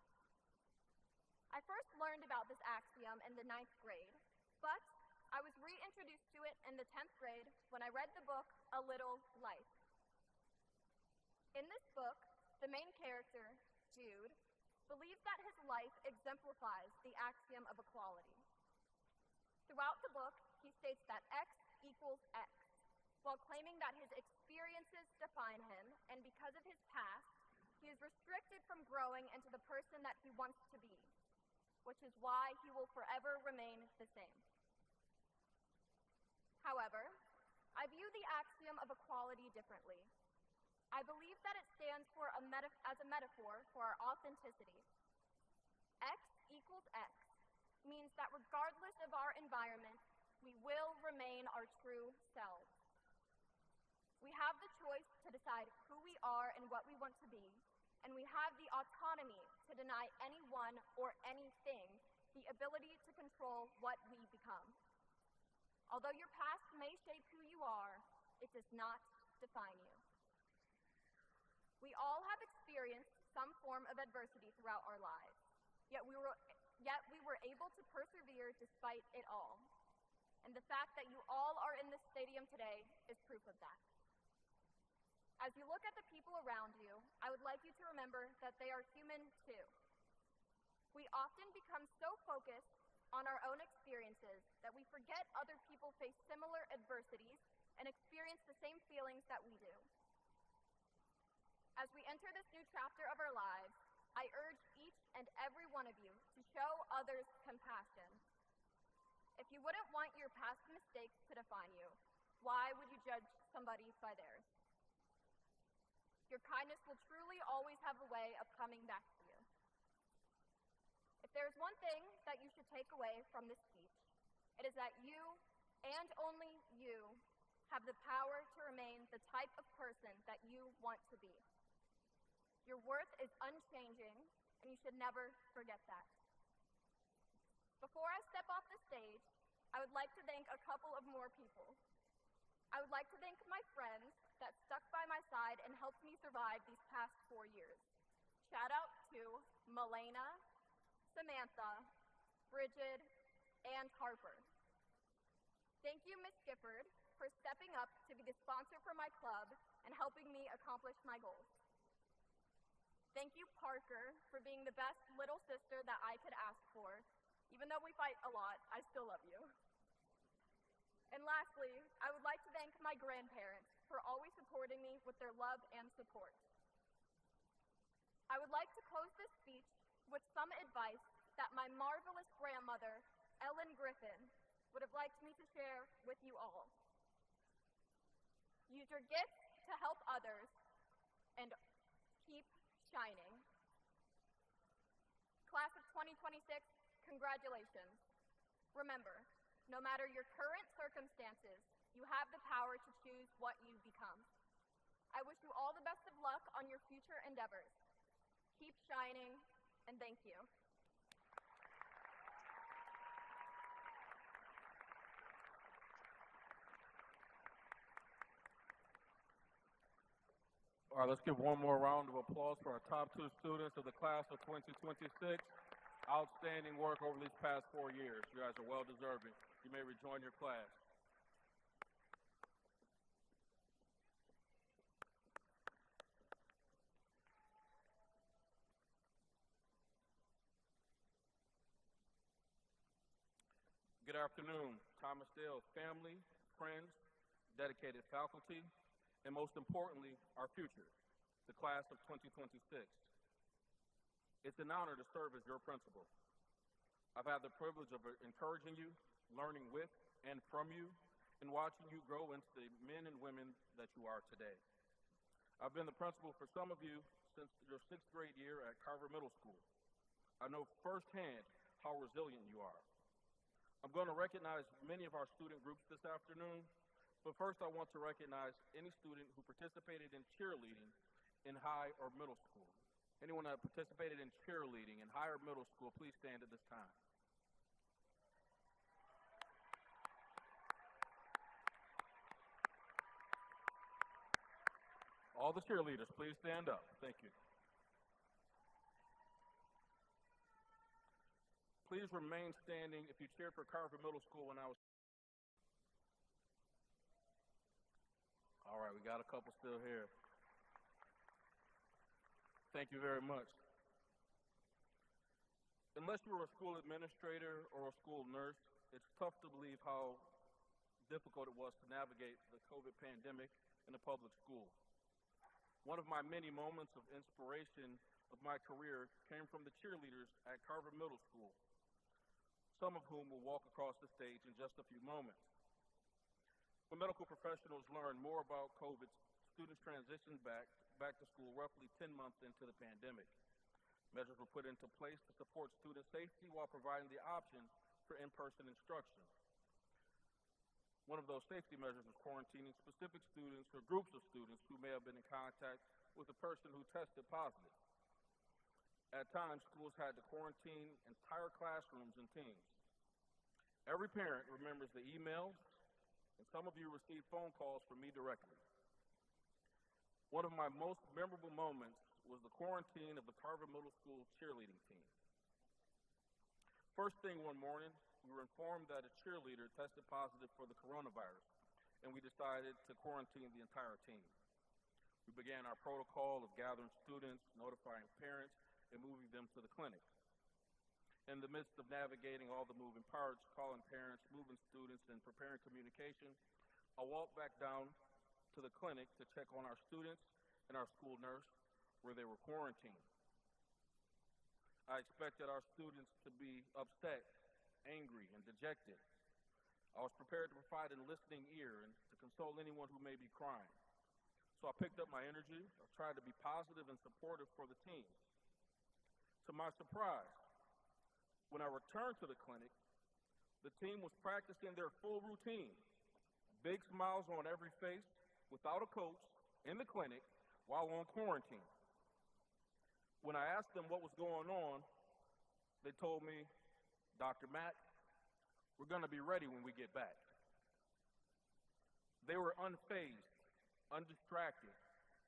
[SPEAKER 8] I first learned about this axiom in the 9th grade, but I was reintroduced to it in the 10th grade when I read the book, A Little Life. In this book, the main character, Jude, believes that his life exemplifies the axiom of equality. Throughout the book, he states that X equals X, while claiming that his experiences define him, and because of his past, he is restricted from growing into the person that he wants to be, which is why he will forever remain the same. However, I view the axiom of equality differently. I believe that it stands for as a metaphor for our authenticity. X equals X means that regardless of our environment, we will remain our true selves. We have the choice to decide who we are and what we want to be, and we have the autonomy to deny anyone or anything the ability to control what we become. Although your past may shape who you are, it does not define you. We all have experienced some form of adversity throughout our lives, yet we were able to persevere despite it all. And the fact that you all are is proof of that. As you look at the people around you, I would like you to remember that they are human too. We often become so focused on our own experiences that we forget other people face similar adversities and experience the same feelings that we do. As we enter this new chapter of our lives, I urge each and every one of you to show others compassion. If you wouldn't want your past mistakes to define you, why would you judge somebody by theirs? Your kindness will truly always have a way of coming back to you. If there's one thing that you should take away from this speech, it is that you, and only you, have the power to remain the type of person that you want to be. Your worth is unchanging, and you should never forget that. Before I step off the stage, I would like to thank a couple of more people. I would like to thank my friends that stuck by my side and helped me survive these past 4 years. Shout out to Milena, Samantha, Bridget, and Harper. Thank you, Ms. Gifford, for stepping up to be the sponsor for my club and helping me accomplish my goals. Thank you, Parker, for being the best little sister that I could ask for. Even though we fight a lot, I still love you. And lastly, I would like to thank my grandparents for always supporting me with their love and support. I would like to close this speech with some advice that my marvelous grandmother, Ellen Griffin, would have liked me to share with you all. Use your gifts to help others and keep shining. Class of 2026, congratulations. Remember, no matter your current circumstances, you have the power to choose what you become. I wish you all the best of luck on your future endeavors. Keep shining, and thank you.
[SPEAKER 6] All right, let's give one more round of applause for our top 2 students of the class of 2026. Outstanding work over these past 4 years. You guys are well deserving. You may rejoin your class. Good afternoon, Thomas Dale family, friends, dedicated faculty, and most importantly, our future, the class of 2026. It's an honor to serve as your principal. I've had the privilege of encouraging you, learning with and from you, and watching you grow into the men and women that you are today. I've been the principal for some of you since your 6th grade year at Carver Middle School. I know firsthand how resilient you are. I'm going to recognize many of our student groups this afternoon, but first I want to recognize any student who participated in cheerleading in high or middle school. Anyone that participated in cheerleading in high or middle school, please stand at this time. All the cheerleaders, please stand up. Thank you. Please remain standing if you cheered for Carver Middle School when I was. All right, we got a couple still here. Thank you very much. Unless you were a school administrator or a school nurse, it's tough to believe how difficult it was to navigate the COVID pandemic in a public school. One of my many moments of inspiration of my career came from the cheerleaders at Carver Middle School, some of whom will walk across the stage in just a few moments. When medical professionals learned more about COVID, students transitioned back to school roughly 10 months into the pandemic. Measures were put into place to support student safety while providing the option for in-person instruction. One of those safety measures was quarantining specific students or groups of students who may have been in contact with a person who tested positive. At times, schools had to quarantine entire classrooms and teams. Every parent remembers the emails, and some of you received phone calls from me directly. One of my most memorable moments was the quarantine of the Carver Middle School cheerleading team. First thing one morning, we were informed that a cheerleader tested positive for the coronavirus and we decided to quarantine the entire team. We began our protocol of gathering students, notifying parents, and moving them to the clinic. In the midst of navigating all the moving parts, calling parents, moving students, and preparing communication, I walked back down to the clinic to check on our students and our school nurse where they were quarantined. I expected our students to be upset, angry, and dejected. I was prepared to provide a listening ear and to console anyone who may be crying. So I picked up my energy. I tried to be positive and supportive for the team. To my surprise, when I returned to the clinic, the team was practicing their full routine. Big smiles on every face, without a coach, in the clinic, while on quarantine. When I asked them what was going on, they told me, "Dr. Mack, we're going to be ready when we get back." They were unfazed, undistracted,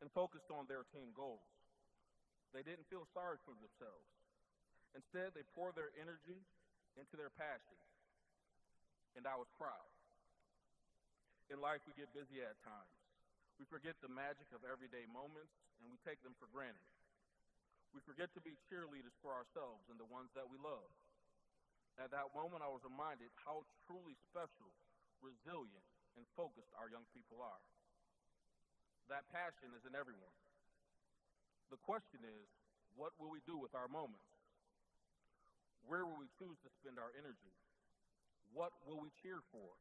[SPEAKER 6] and focused on their team goals. They didn't feel sorry for themselves. Instead, they poured their energy into their passion, and I was proud. In life, we get busy at times. We forget the magic of everyday moments, and we take them for granted. We forget to be cheerleaders for ourselves and the ones that we love. At that moment, I was reminded how truly special, resilient, and focused our young people are. That passion is in everyone. The question is, what will we do with our moments? Where will we choose to spend our energy? What will we cheer for?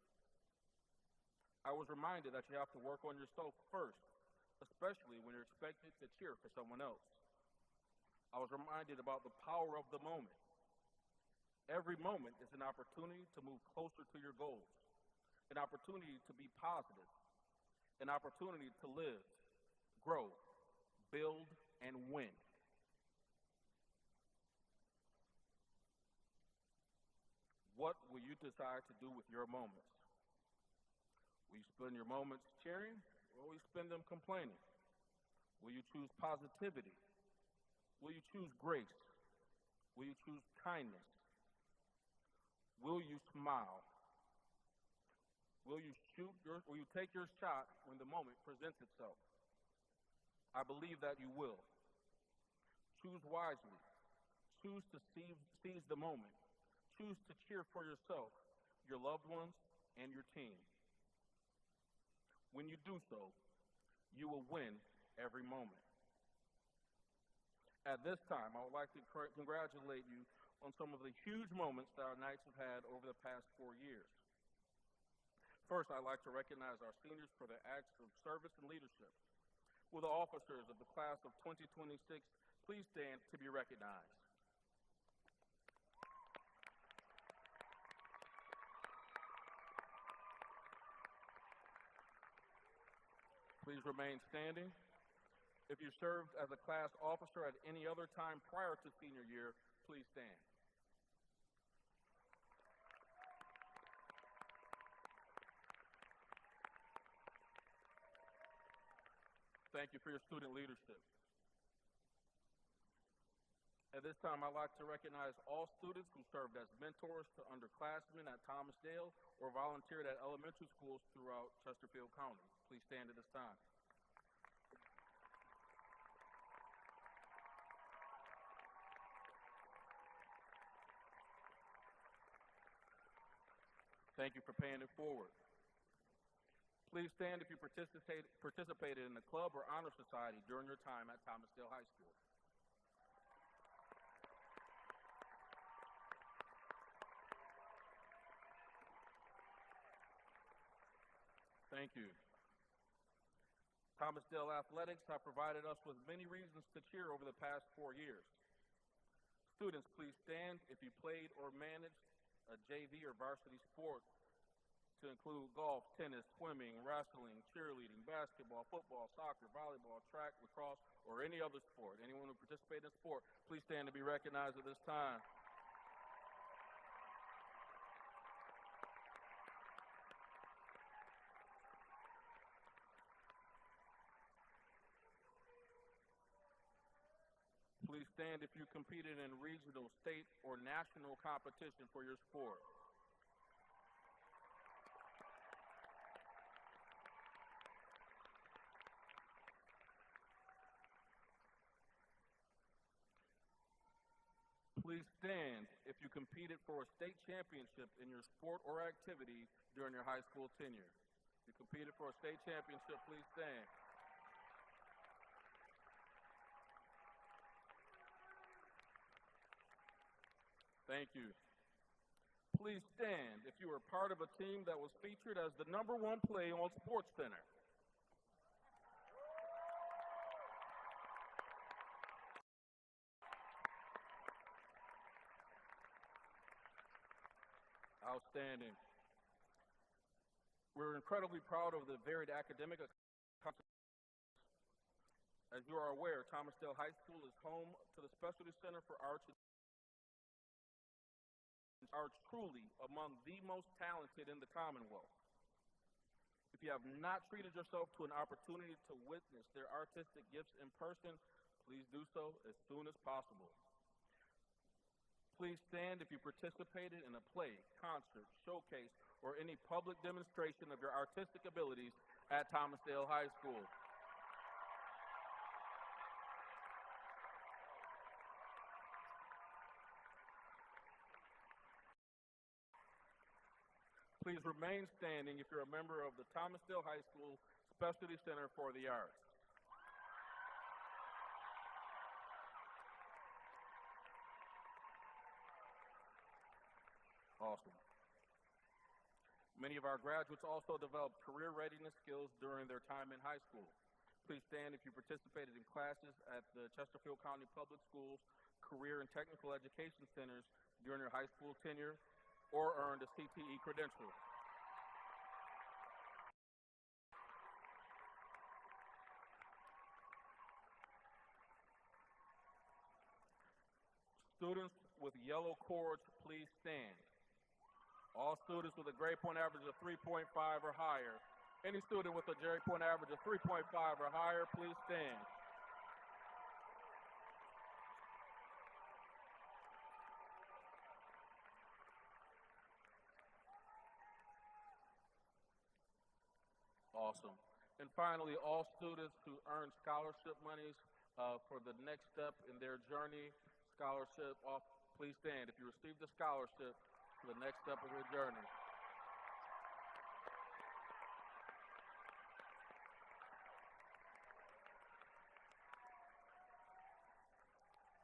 [SPEAKER 6] I was reminded that you have to work on yourself first, especially when you're expected to cheer for someone else. I was reminded about the power of the moment. Every moment is an opportunity to move closer to your goals, an opportunity to be positive, an opportunity to live, grow, build, and win. What will you decide to do with your moments? Will you spend your moments cheering, or will you spend them complaining? Will you choose positivity? Will you choose grace? Will you choose kindness? Will you smile? Will you take your shot when the moment presents itself? I believe that you will. Choose wisely. Choose to seize the moment. Choose to cheer for yourself, your loved ones, and your team. When you do so, you will win every moment. At this time, I would like to congratulate you on some of the huge moments that our Knights have had over the past 4 years. First, I'd like to recognize our seniors for their acts of service and leadership. Will the officers of the class of 2026 please stand to be recognized? Please remain standing. If you served as a class officer at any other time prior to senior year, please stand. Thank you for your student leadership. At this time, I'd like to recognize all students who served as mentors to underclassmen at Thomasdale or volunteered at elementary schools throughout Chesterfield County. Please stand at this time. Thank you for paying it forward. Please stand if you participated in the club or honor society during your time at Thomasdale High School. Thank you. Thomasdale Athletics have provided us with many reasons to cheer over the past 4 years. Students, please stand if you played or managed a JV or varsity sport, to include golf, tennis, swimming, wrestling, cheerleading, basketball, football, soccer, volleyball, track, lacrosse, or any other sport. Anyone who participated in sport, please stand to be recognized at this time. Please stand if you competed in regional, state, or national competition for your sport. Please stand if you competed for a state championship in your sport or activity during your high school tenure. If you competed for a state championship, please stand. Thank you. Please stand if you were part of a team that was featured as the #1 play on SportsCenter. Outstanding. We're incredibly proud of the varied academic accomplishments. As you are aware, Thomasdale High School is home to the Specialty Center for Arts and are truly among the most talented in the Commonwealth. If you have not treated yourself to an opportunity to witness their artistic gifts in person, please do so as soon as possible. Please stand if you participated in a play, concert, showcase, or any public demonstration of your artistic abilities at Thomasdale High School. Please remain standing if you're a member of the Thomasdale High School Specialty Center for the Arts. Awesome. Many of our graduates also developed career readiness skills during their time in high school. Please stand if you participated in classes at the Chesterfield County Public Schools Career and Technical Education Centers during your high school tenure or earned a CTE credential. Students with yellow cords, please stand. All students with a grade point average of 3.5 or higher. Any student with a grade point average of 3.5 or higher, please stand. Awesome. And finally, all students who earn scholarship monies for the next step in their journey, scholarship off, please stand if you received a scholarship for the next step of your journey.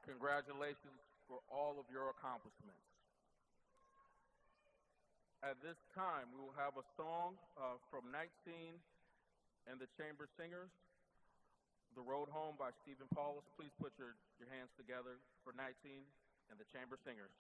[SPEAKER 6] Congratulations for all of your accomplishments. At this time, we will have a song from 19 and the Chamber Singers, The Road Home by Stephen Paulus. Please put your hands together for 19 and the Chamber Singers.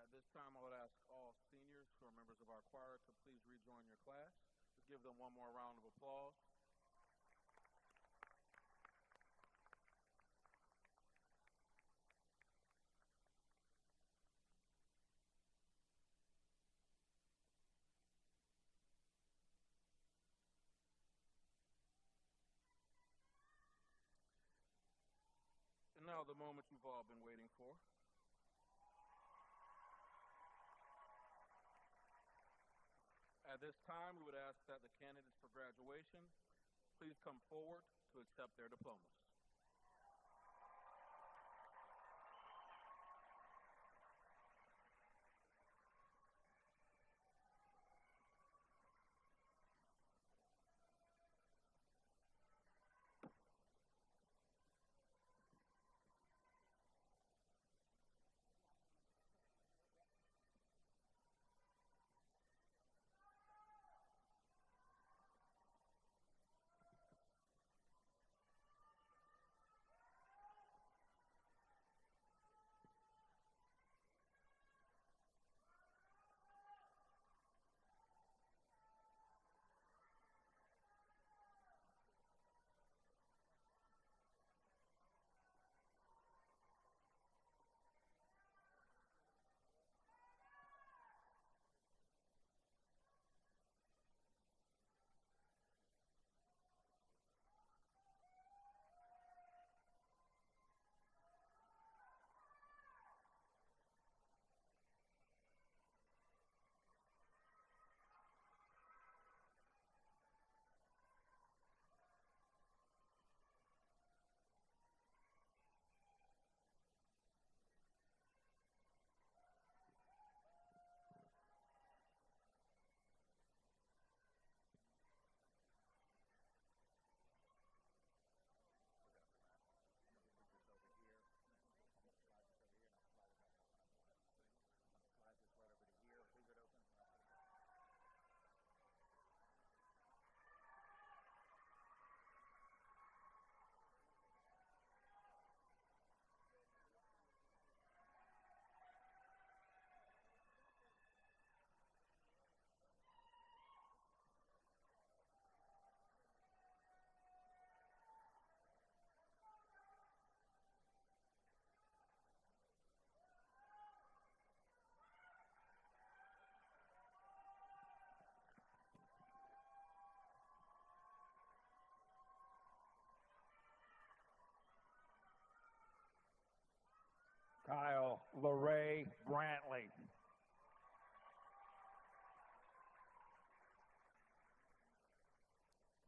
[SPEAKER 6] At this time, I would ask all seniors who are members of our choir to please rejoin your class. Let's give them one more round of applause. And now the moment you've all been waiting for. At this time, we would ask that the candidates for graduation please come forward to accept their diplomas.
[SPEAKER 1] Kyle LeRae Brantley.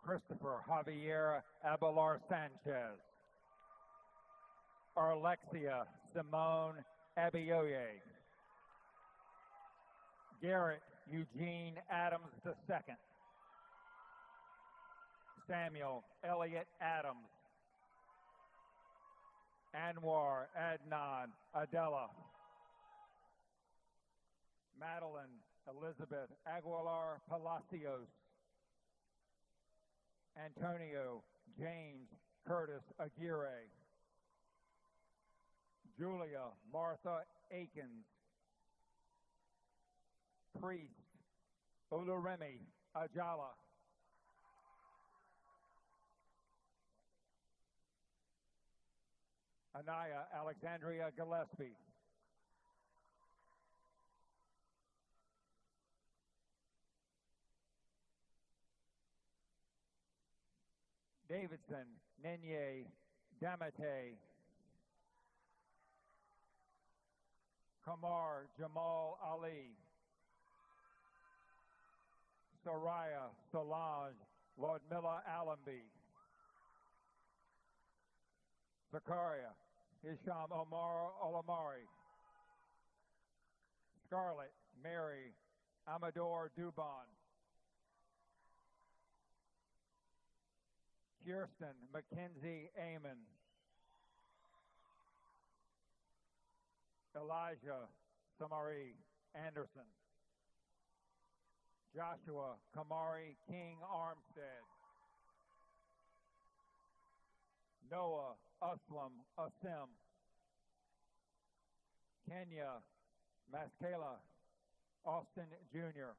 [SPEAKER 1] Christopher Javier Abelar Sanchez. Alexia Simone Abioye. Garrett Eugene Adams II. Samuel Elliott Adams. Anwar Adnan Adela. Madeline Elizabeth Aguilar Palacios. Antonio James Curtis Aguirre. Julia Martha Akins. Priest Oluremi Ajala. Anaya Alexandria Gillespie. Davidson Nenye Damate. Kamar Jamal Ali. Soraya Solange Lordmilla Allenby. Zakaria Hisham Omar Olamari. Scarlett Mary Amador Dubon. Kirsten Mackenzie Amon. Elijah Samari Anderson. Joshua Kamari King Armstead. Noah Aslam Asim. Kenya Mascala Austin Jr.,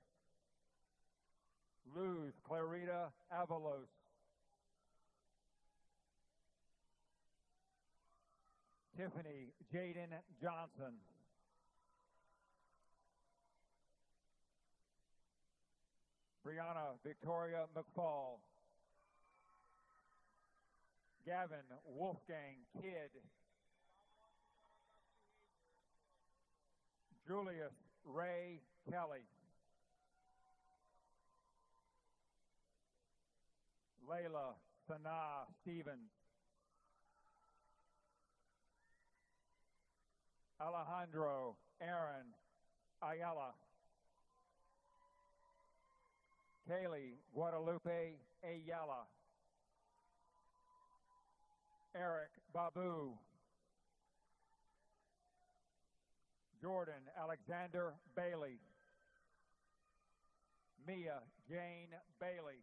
[SPEAKER 1] Luz Clarita Avalos, Tiffany Jaden Johnson, Brianna Victoria McFall, Gavin Wolfgang Kidd, Julius Ray Kelly, Layla Sanaa Stevens, Alejandro Aaron Ayala, Kaylee Guadalupe Ayala, Eric Babu, Jordan Alexander Bailey, Mia Jane Bailey,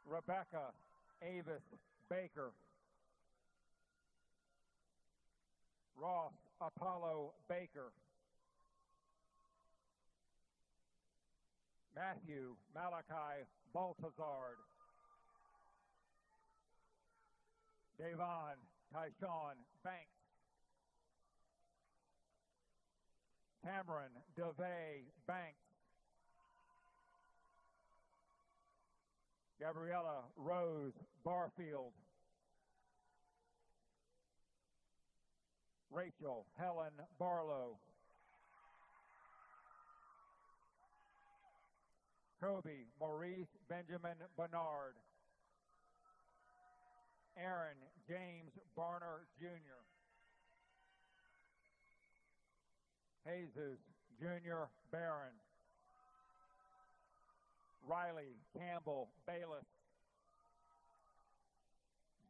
[SPEAKER 1] Rebecca Avis Baker, Ross Apollo Baker, Matthew Malachi Baltazard, Davon Tyshawn Banks, Cameron DeVay Banks, Gabriella Rose Barfield, Rachel Helen Barlow, Kobe Maurice Benjamin Bernard, Aaron James Barner Jr., Jesus Jr. Barron, Riley Campbell Bayless,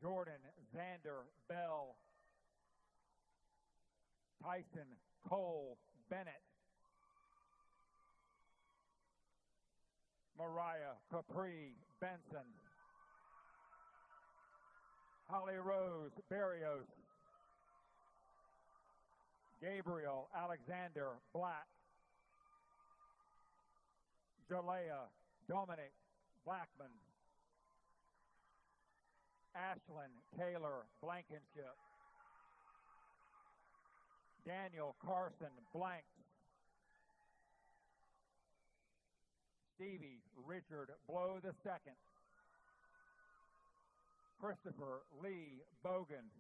[SPEAKER 1] Jordan Xander Bell, Tyson Cole Bennett, Mariah Capri Benson, Holly Rose Barrios, Gabriel Alexander Black, Jalea Dominic Blackman, Ashlyn Taylor Blankenship, Daniel Carson Blanks, Stevie Richard Blow II, Christopher Lee Bogan,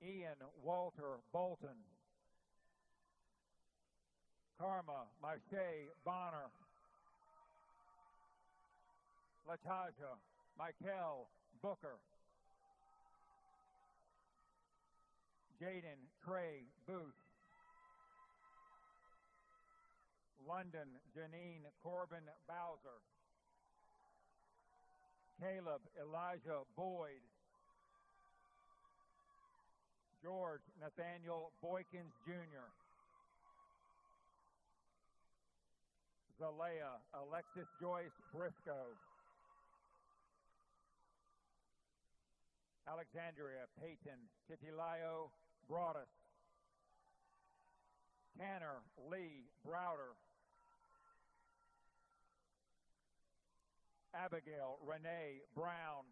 [SPEAKER 1] Ian Walter Bolton, Karma Mache Bonner, Latasha Michael Booker, Jaden Trey Booth, London Janine Corbin Bowser, Caleb Elijah Boyd, George Nathaniel Boykins Jr., Zalea Alexis Joyce Briscoe, Alexandria Peyton Titilayo Broadus, Tanner Lee Browder, Abigail Renee Brown,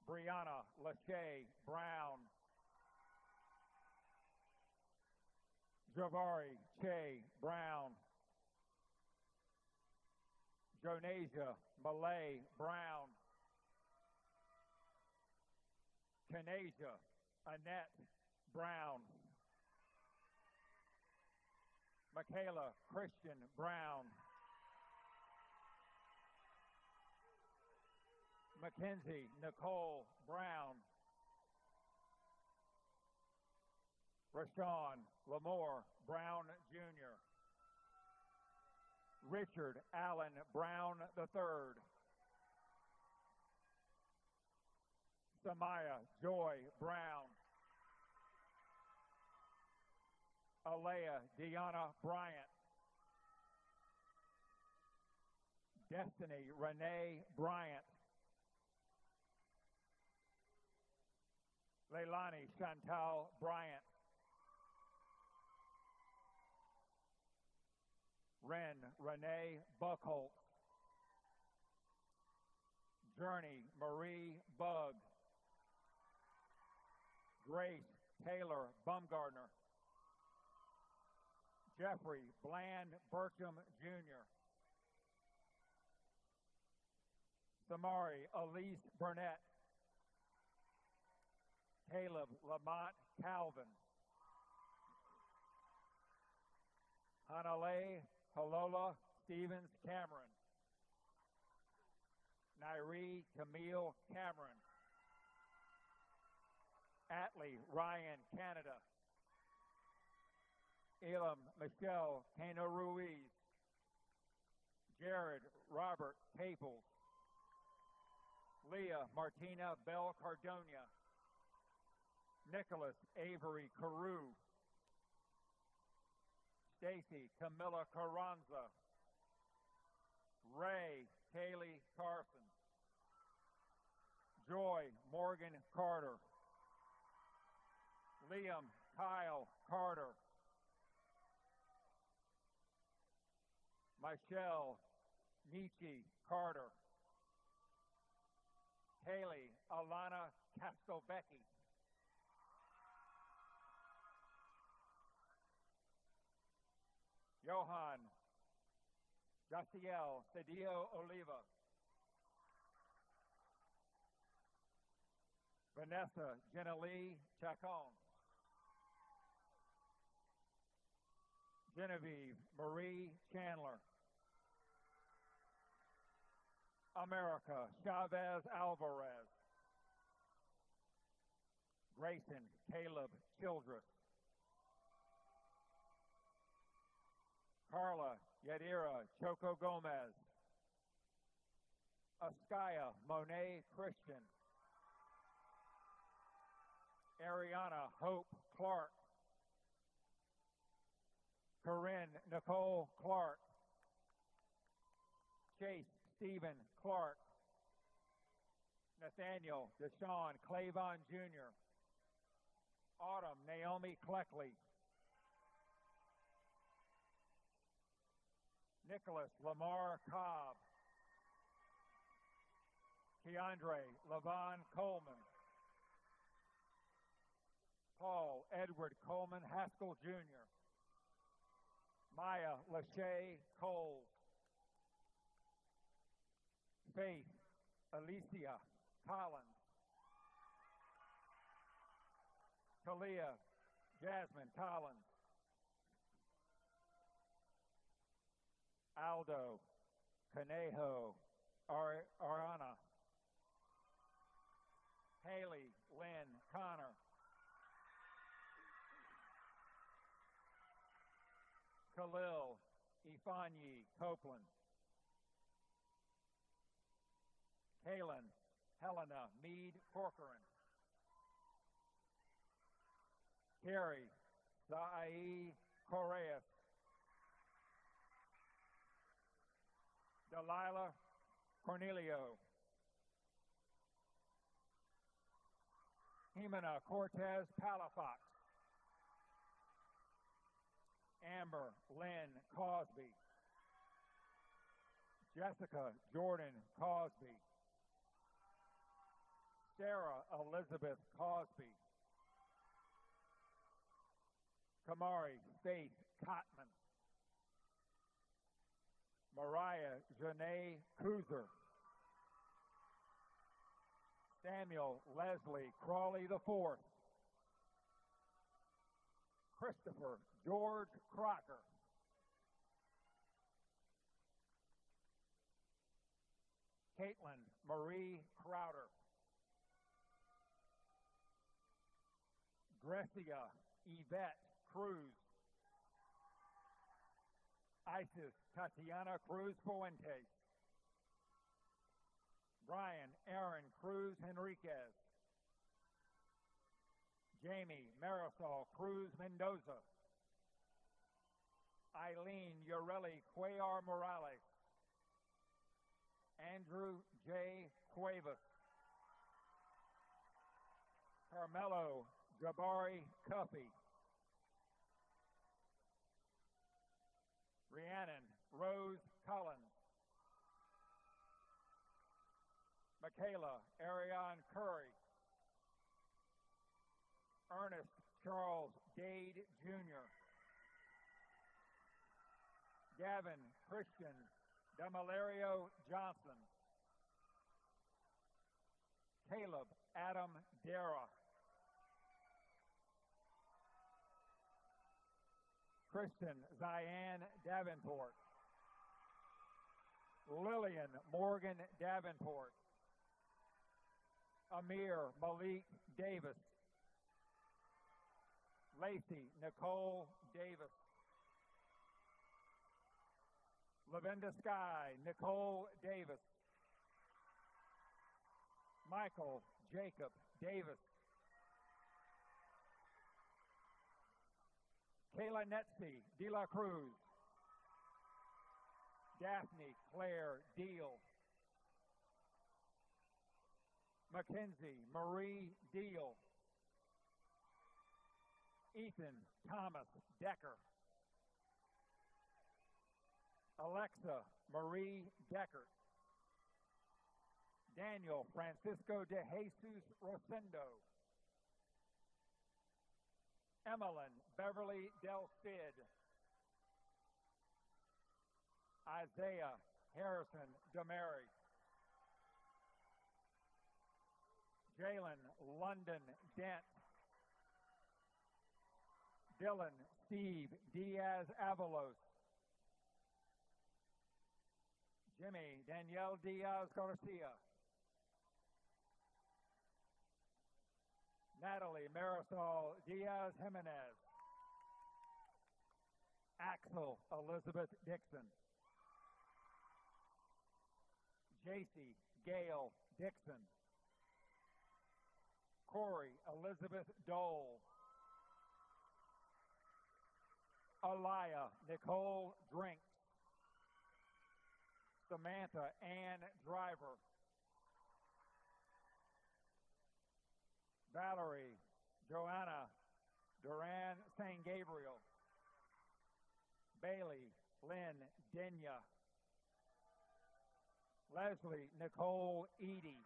[SPEAKER 1] Brianna Lachey Brown, Javari Che Brown, Jonasia Malay Brown, Kanasia Annette Brown, Michaela Christian Brown, Mackenzie Nicole Brown, Rashawn Lamore Brown Jr., Richard Allen Brown III, Samaya Joy Brown, Alea Deanna Bryant, Destiny Renee Bryant, Leilani Chantal Bryant. Ren Renee Buckholt. Journey Marie Bugg. Grace Taylor Bumgardner. Jeffrey Bland Burcham Jr. Samari Elise Burnett. Caleb Lamont Calvin. Hanale Halola Stevens Cameron. Nairi Camille Cameron. Atlee Ryan Canada. Elam Michelle Cano Ruiz. Jared Robert Caples. Leah Martina Bell Cardonia. Nicholas Avery Carew. Stacy Camilla Carranza. Ray Kaylee Carson. Joy Morgan Carter. Liam Kyle Carter. Michelle Nietzsche Carter. Haley Alana Castelbecchi. Johan Jaciel Cedillo Oliva. Vanessa Genelie Chacon. Genevieve Marie Chandler. America Chavez Alvarez. Grayson Caleb Childress. Carla Yadira Choco Gomez. Askaya Monet Christian. Ariana Hope Clark. Corinne Nicole Clark. Chase Stephen Clark. Nathaniel Deshaun Clavon Jr. Autumn Naomi Cleckley. Nicholas Lamar Cobb. Keandre Levon Coleman. Paul Edward Coleman Haskell Jr. Maya Lachey Cole. Faith Alicia Collins. Talia Jasmine Collins. Aldo Conejo Ariana. Haley Lynn Connor. Khalil Ifanyi Copeland. Kaylin Helena Meade Corcoran. Carrie Saai Correas. Delilah Cornelio. Jimena Cortez Palafox. Amber Lynn Cosby. Jessica Jordan Cosby. Sarah Elizabeth Cosby. Kamari Faith Cotman. Mariah Janae Cruiser. Samuel Leslie Crawley IV. Christopher George Crocker. Caitlin Marie Crowder. Grecia Yvette Cruz. Isis Tatiana Cruz Fuentes. Brian Aaron Cruz Henriquez. Jamie Marisol Cruz Mendoza. Eileen Ureli Cuellar Morales. Andrew J. Cuevas. Carmelo Jabari Cuffey. Rhiannon Rose Collins. Michaela Ariane Curry. Ernest Charles Dade Jr. Gavin Christian Damalario Johnson. Caleb Adam Dara. Kristen Ziane Davenport. Lillian Morgan Davenport. Amir Malik Davis. Lacey Nicole Davis. Lavinda Sky Nicole Davis. Michael Jacob Davis. Kayla Netzi De La Cruz. Daphne Claire Deal. Mackenzie Marie Deal. Ethan Thomas Decker. Alexa Marie Decker. Daniel Francisco de Jesus Rosendo. Emmeline Beverly Del Cid. Isaiah Harrison DeMary. Jalen London Dent. Dylan Steve Diaz Avalos. Jimmy Danielle Diaz Garcia. Natalie Marisol Diaz Jimenez. Axel Elizabeth Dixon. JC Gail Dixon. Corey Elizabeth Dole. Alaya Nicole Drinks. Samantha Ann Driver. Valerie Joanna Duran St. Gabriel. Bailey Lynn Denya. Leslie Nicole Edie.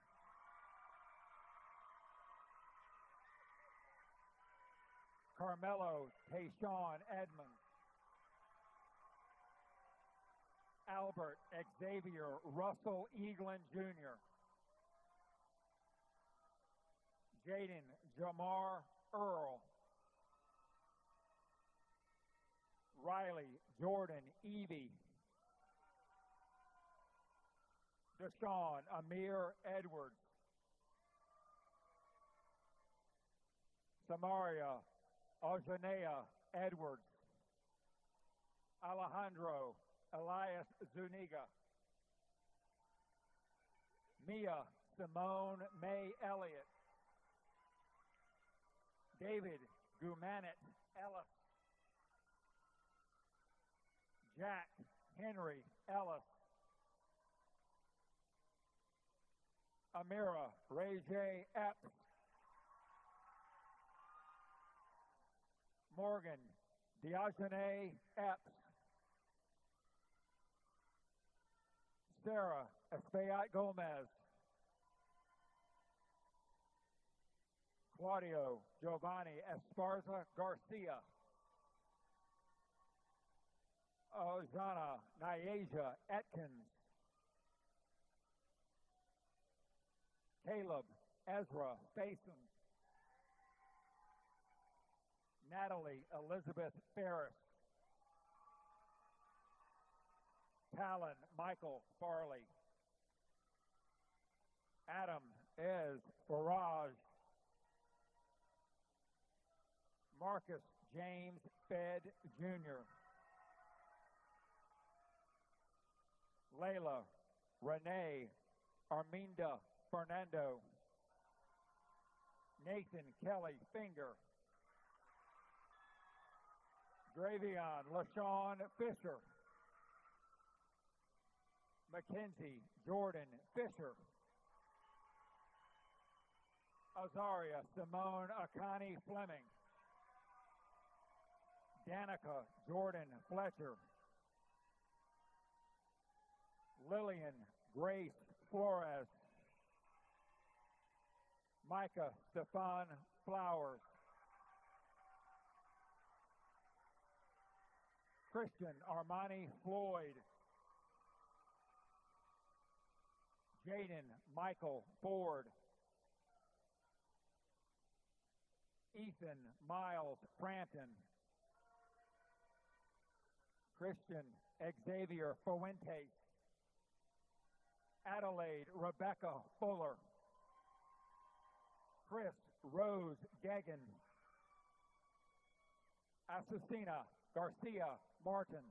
[SPEAKER 1] Carmelo Tayshawn Edmonds. Albert Xavier Russell Eaglin Jr. Jaden Jamar Earl. Riley Jordan Evie. Deshaun Amir Edwards. Samaria Ojanea Edwards. Alejandro Elias Zuniga. Mia Simone May Elliott. David Gumanet Ellis. Jack Henry Ellis. Amira Ray J. Epps. Morgan Diogene Epps. Sarah Espaillat Gomez. Claudio Giovanni Esparza Garcia. Ozana Nyasia Atkins. Caleb Ezra Faison. Natalie Elizabeth Ferris. Talon Michael Farley. Adam Ez Faraj. Marcus James Fed Jr. Layla Renee Arminda Fernando. Nathan Kelly Finger. Dravion LaShawn Fisher. Mackenzie Jordan Fisher. Azaria Simone Akani Fleming. Danica Jordan Fletcher. Lillian Grace Flores. Micah Stefan Flowers. Christian Armani Floyd. Jaden Michael Ford. Ethan Miles Frampton. Christian Xavier Fuentes. Adelaide Rebecca Fuller. Chris Rose Gagan. Asusina Garcia Martin.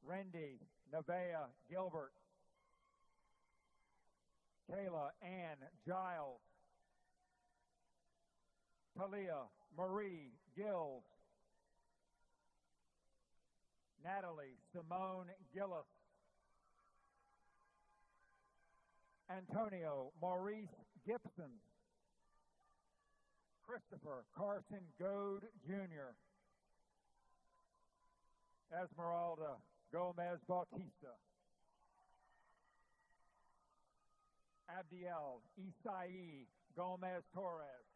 [SPEAKER 1] Rendy Nevea Gilbert. Kayla Ann Giles. Talia Marie Gills. Natalie Simone Gillis. Antonio Maurice Gibson. Christopher Carson Goad Jr. Esmeralda Gomez Bautista. Abdiel Isai Gomez Torres.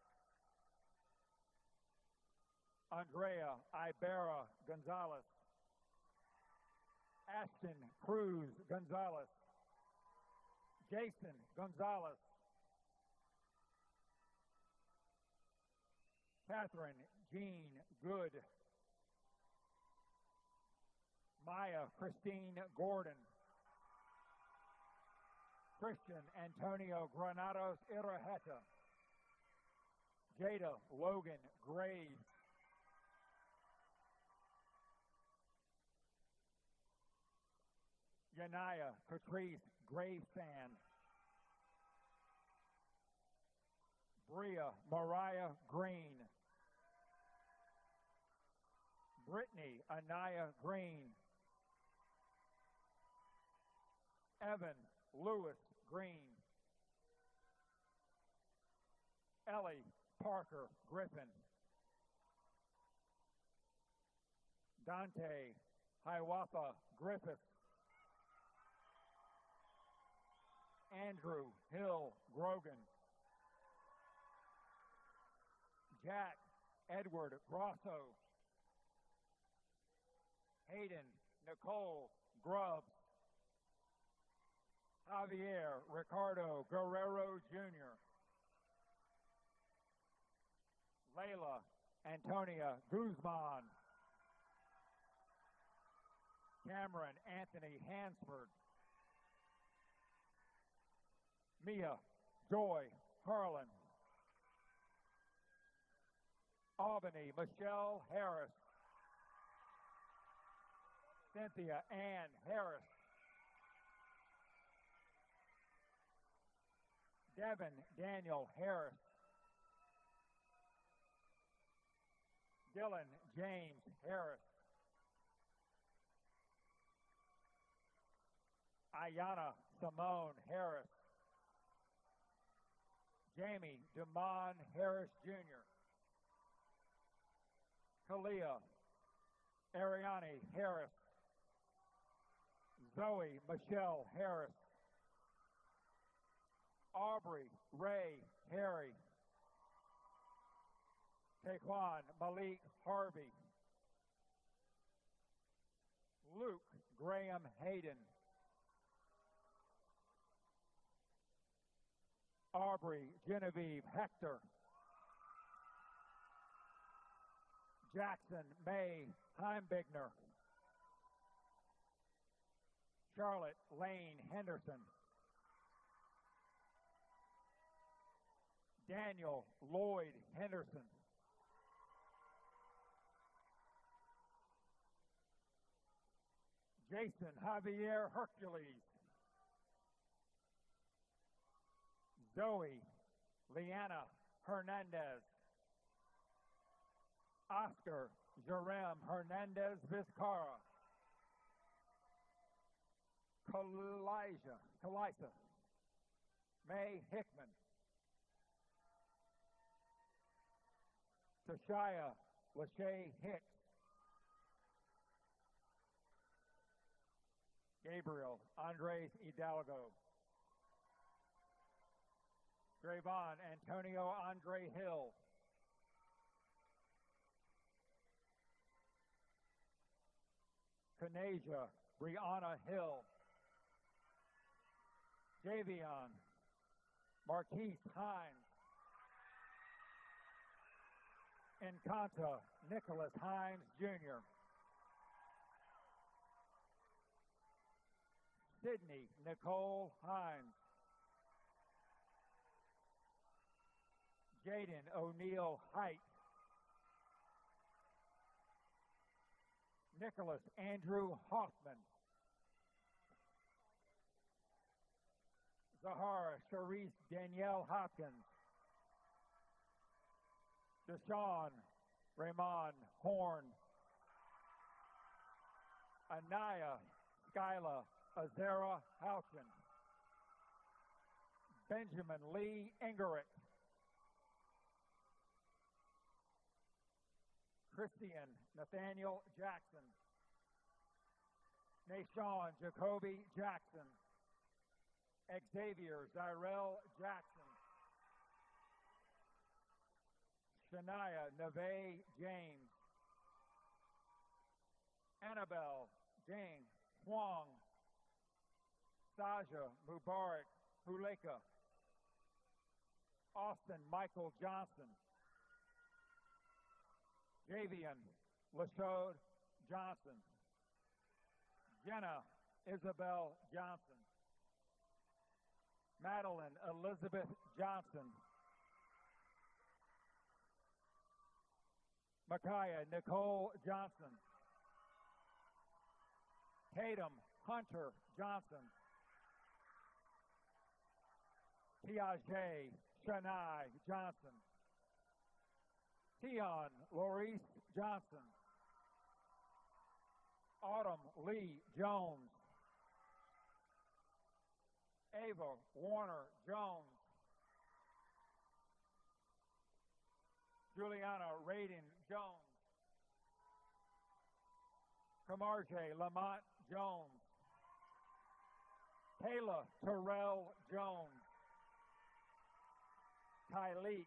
[SPEAKER 1] Andrea Ibarra Gonzalez. Ashton Cruz Gonzalez. Jason Gonzalez. Catherine Jean Good. Maya Christine Gordon. Christian Antonio Granados Iraheta. Jada Logan Graves. Yanaya Patrice Gravesand. Bria Mariah Green. Brittany Anaya Green. Evan Lewis Green. Ellie Parker Griffin. Dante Hiawatha Griffith. Andrew Hill Grogan. Jack Edward Grosso. Hayden Nicole Grubbs. Javier Ricardo Guerrero Jr. Layla Antonia Guzman. Cameron Anthony Hansford. Mia Joy Harlan. Albany Michelle Harris. Cynthia Ann Harris. Devin Daniel Harris. Dylan James Harris. Ayana Simone Harris. Jamie Demond Harris Jr. Kalia Ariani Harris. Zoe Michelle Harris. Aubrey Ray Harry. Taquan Malik Harvey. Luke Graham Hayden. Aubrey Genevieve Hector. Jackson May Heimbigner. Charlotte Lane Henderson. Daniel Lloyd Henderson. Jason Javier Hercules. Zoe Leanna Hernandez. Oscar Jerem Hernandez Vizcarra. Kalisa May Hickman. Sashaya Lachey Hicks. Gabriel Andres Hidalgo. Drayvon Antonio Andre Hill. Kanasia Brianna Hill. Javion Marquise Hines. Encanta Nicholas Hines Jr. Sydney Nicole Hines. Jaden O'Neill Height. Nicholas Andrew Hoffman. Zahara Sharice Danielle Hopkins. Deshaun Raymond Horn. Anaya Skyla Azera Houchin. Benjamin Lee Engerick. Christian Nathaniel Jackson. Nashawn Jacoby Jackson. Xavier Zyrell Jackson. Shania Neve James. Annabelle Jane Huang. Saja Mubarak Huleka. Austin Michael Johnson. Javian Lashode Johnson. Jenna Isabel Johnson. Madeline Elizabeth Johnson. Micaiah Nicole Johnson. Tatum Hunter Johnson. Tiaje Shania Johnson. Tion Laurice Johnson. Autumn Lee Jones. Ava Warner Jones. Juliana Radin Jones. Camarge Lamont Jones. Kayla Terrell Jones. Tyleek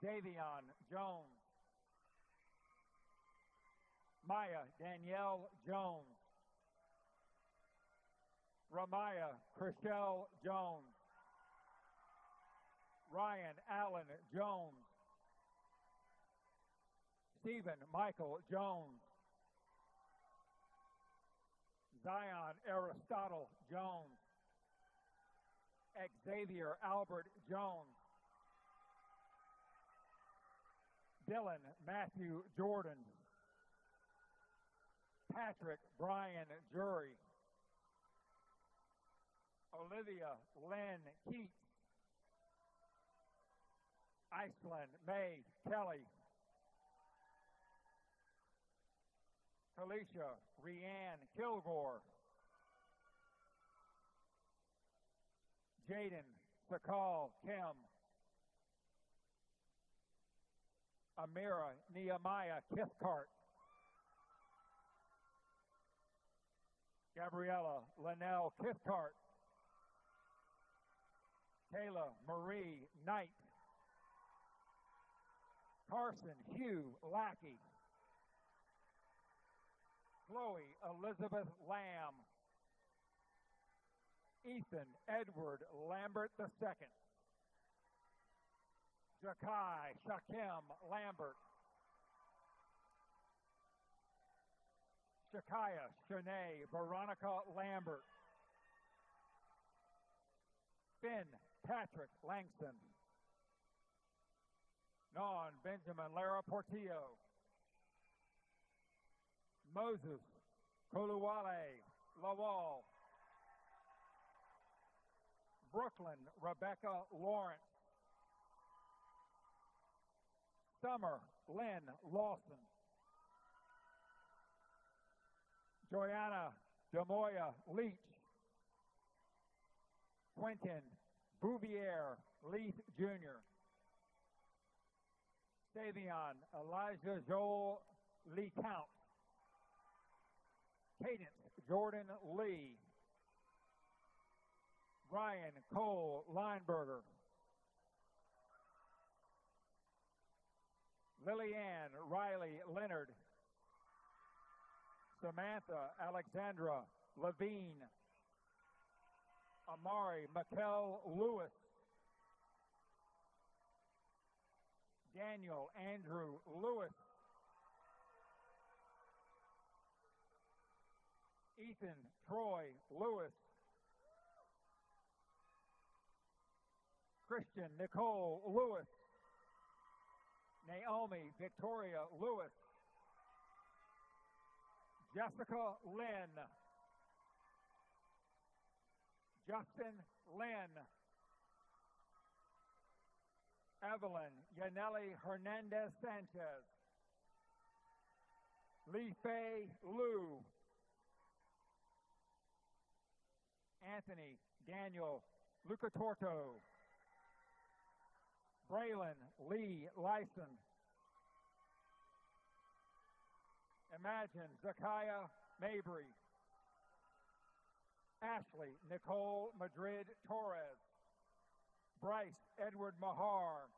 [SPEAKER 1] Xavion Jones. Maya Danielle Jones. Ramaya Chriselle Jones. Ryan Allen Jones. Stephen Michael Jones. Zion Aristotle Jones. Xavier Albert Jones. Dylan Matthew Jordan. Patrick Brian Jury. Olivia Lynn Keats. Iceland May Kelly. Felicia Rianne Kilgore. Jaden Sakal Kim. Amira Nehemiah Kithcart. Gabriella Linnell Kithcart. Kayla Marie Knight. Carson Hugh Lackey. Chloe Elizabeth Lamb. Ethan Edward Lambert II. Jakai Shakim Lambert. Shakaya Shanae Veronica Lambert. Finn Patrick Langston. Non Benjamin Lara Portillo. Moses Koluwale Lawal. Brooklyn Rebecca Lawrence. Summer Lynn Lawson. Joanna Demoya Leach. Quentin Bouvier Leith Jr. Savion Elijah Joel Lee Count. Cadence Jordan Lee. Ryan Cole Lineberger. Lillianne Riley Leonard. Samantha Alexandra Levine. Amari Mikkel Lewis. Daniel Andrew Lewis. Ethan Troy Lewis. Christian Nicole Lewis. Naomi Victoria Lewis. Jessica Lynn. Justin Lynn. Evelyn Yaneli Hernandez Sanchez. Lee Fei Liu. Anthony Daniel Lucatorto. Braylon Lee Lyson. Imagine Zakiah Mabry. Ashley Nicole Madrid Torres. Bryce Edward Mahar.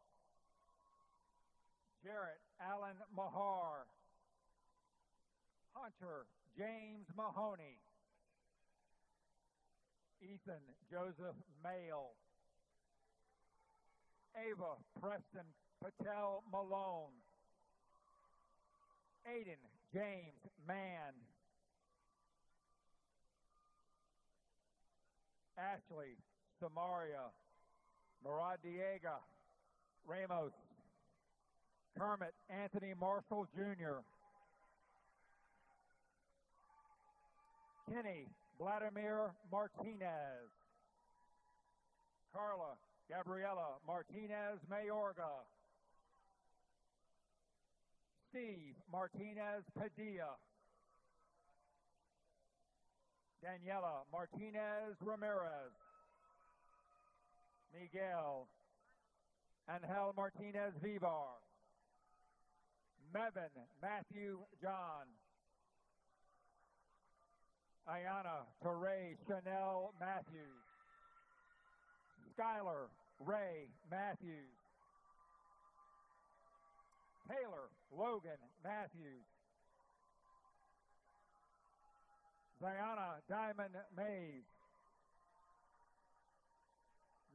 [SPEAKER 1] Jarrett Allen Mahar. Hunter James Mahoney. Ethan Joseph Mayle. Ava Preston Patel Malone. Aiden James Mann. Ashley Samaria Maradiega Ramos. Kermit Anthony Marshall Jr. Kenny Vladimir Martinez. Carla Gabriela Martinez Mayorga. Steve Martinez Padilla. Daniela Martinez Ramirez. Miguel Angel Martinez Vivar. Mevin Matthew John. Ayana Teray Chanel Matthews. Skylar Ray Matthews. Taylor Logan Matthews. Ziana Diamond Mays.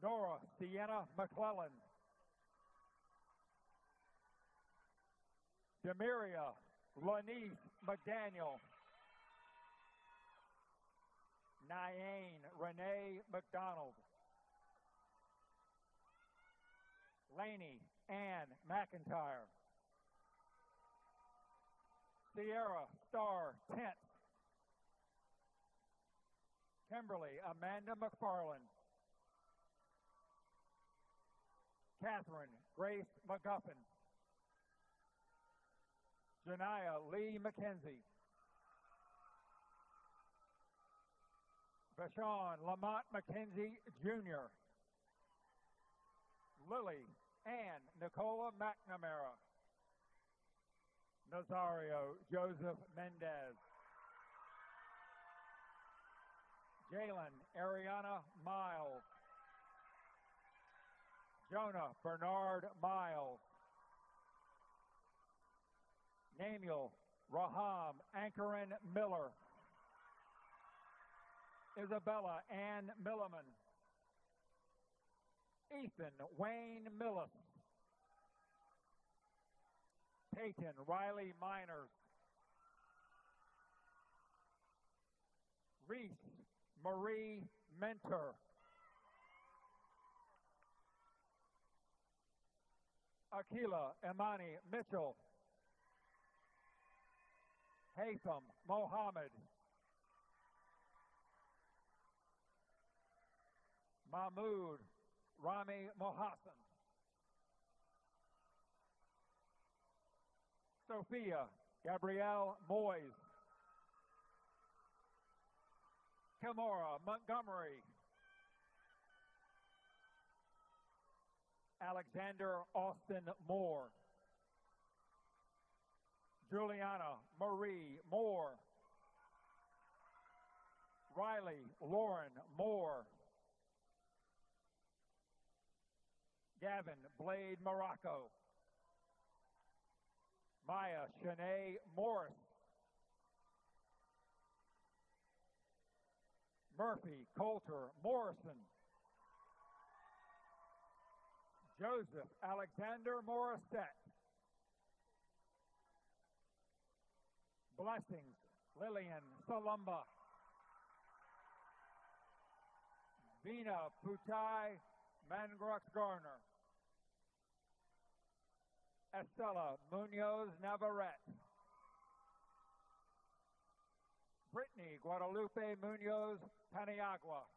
[SPEAKER 1] Nora Sienna McClellan. Demiria Lanice McDaniel. Nyane Renee McDonald. Laney Ann McIntyre. Sierra Star Tent. Kimberly Amanda McFarland. Catherine Grace McGuffin. Janiyah Lee McKenzie. Vashon Lamont McKenzie Jr. Lily Ann Nicola McNamara. Nazario Joseph Mendez. Jalen Ariana Miles. Jonah Bernard Miles. Namiel Raham Anchorin Miller. Isabella Ann Milliman. Ethan Wayne Millis. Peyton Riley Miners. Reese Marie Mentor. Akila Imani Mitchell. Haytham Mohammed. Mahmoud Rami Mohassan. Sophia Gabrielle Moyes. Kimora Montgomery. Alexander Austin Moore. Juliana Marie Moore. Riley Lauren Moore. Gavin Blade Morocco. Maya Shanae Morris. Murphy Coulter Morrison. Joseph Alexander Morissette. Blessings Lillian Salumba. Vina Putai Mangrux Garner. Estella Munoz Navarrete. Brittany Guadalupe Munoz Paniagua.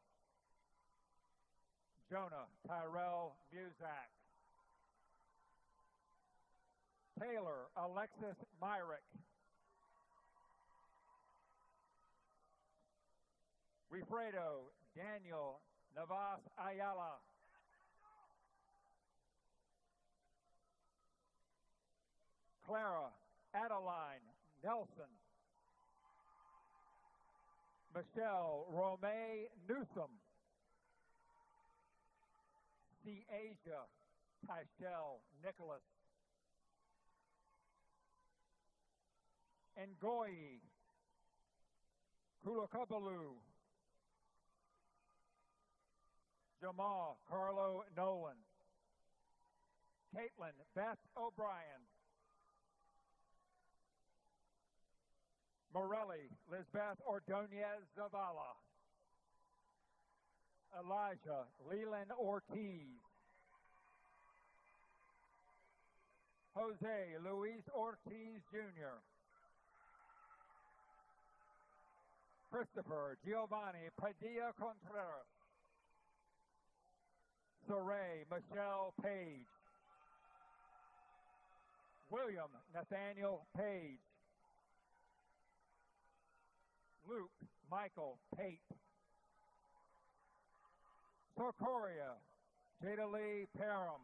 [SPEAKER 1] Jonah Tyrell Muzak. Taylor Alexis Myrick. Refredo Daniel Navas Ayala. Clara Adeline Nelson. Michelle Romay Newsom. C. Asia Tashel Nicholas. Ngoyi Kulakabalu. Jamal Carlo Nolan. Caitlin Beth O'Brien. Morelli Lizbeth Ordonez Zavala. Elijah Leland Ortiz. Jose Luis Ortiz Jr. Christopher Giovanni Padilla Contreras. Saray Michelle Page. William Nathaniel Page. Luke Michael Pate. Socoria Jada Lee Parham.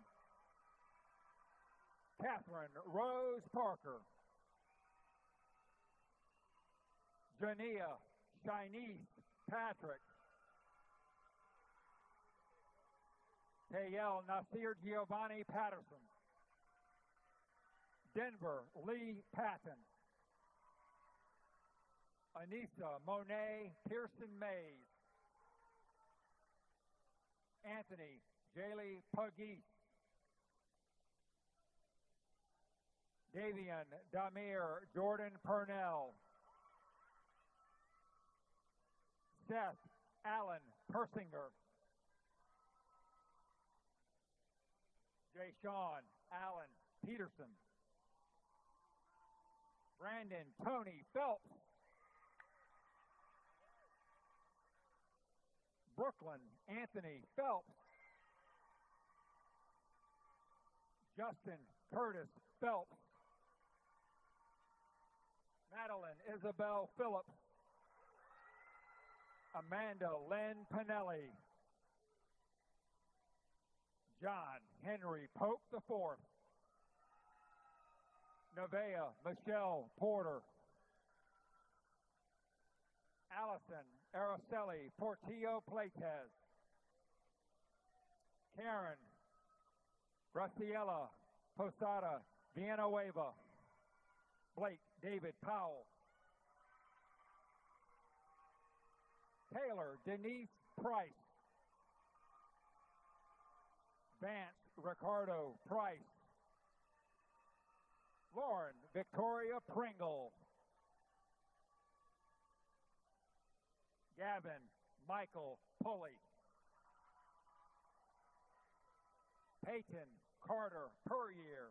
[SPEAKER 1] Catherine Rose Parker. Jania Shinice Patrick. Tayel Nasir Giovanni Patterson. Denver Lee Patton. Anissa Monet Pearson Mays. Anthony Jaylee Puggy. Davian Damir Jordan Purnell. Seth Allen Persinger. Jayshawn Allen Peterson. Brandon Tony Phelps. Brooklyn Anthony Phelps. Justin Curtis Phelps. Madeline Isabel Phillips. Amanda Lynn Pinelli. John Henry Pope IV. Nevaeh Michelle Porter. Allison Araceli Portillo Playtez. Karen Graciela Posada Villanueva. Blake David Powell. Taylor Denise Price. Vance Ricardo Price. Lauren Victoria Pringle. Gavin Michael Pulley. Peyton Carter Puryear.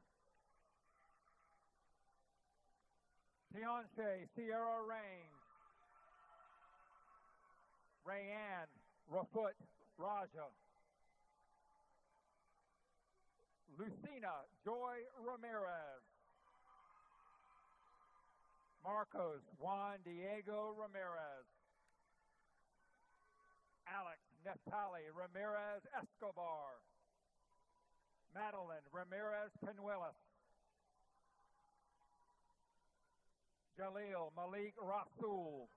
[SPEAKER 1] Tianche Sierra Range. Rayanne Rafut Raja. Lucina Joy Ramirez. Marcos Juan Diego Ramirez. Alex Neftali Ramirez Escobar. Madeline Ramirez Penuelas. Jaleel Malik Rasul.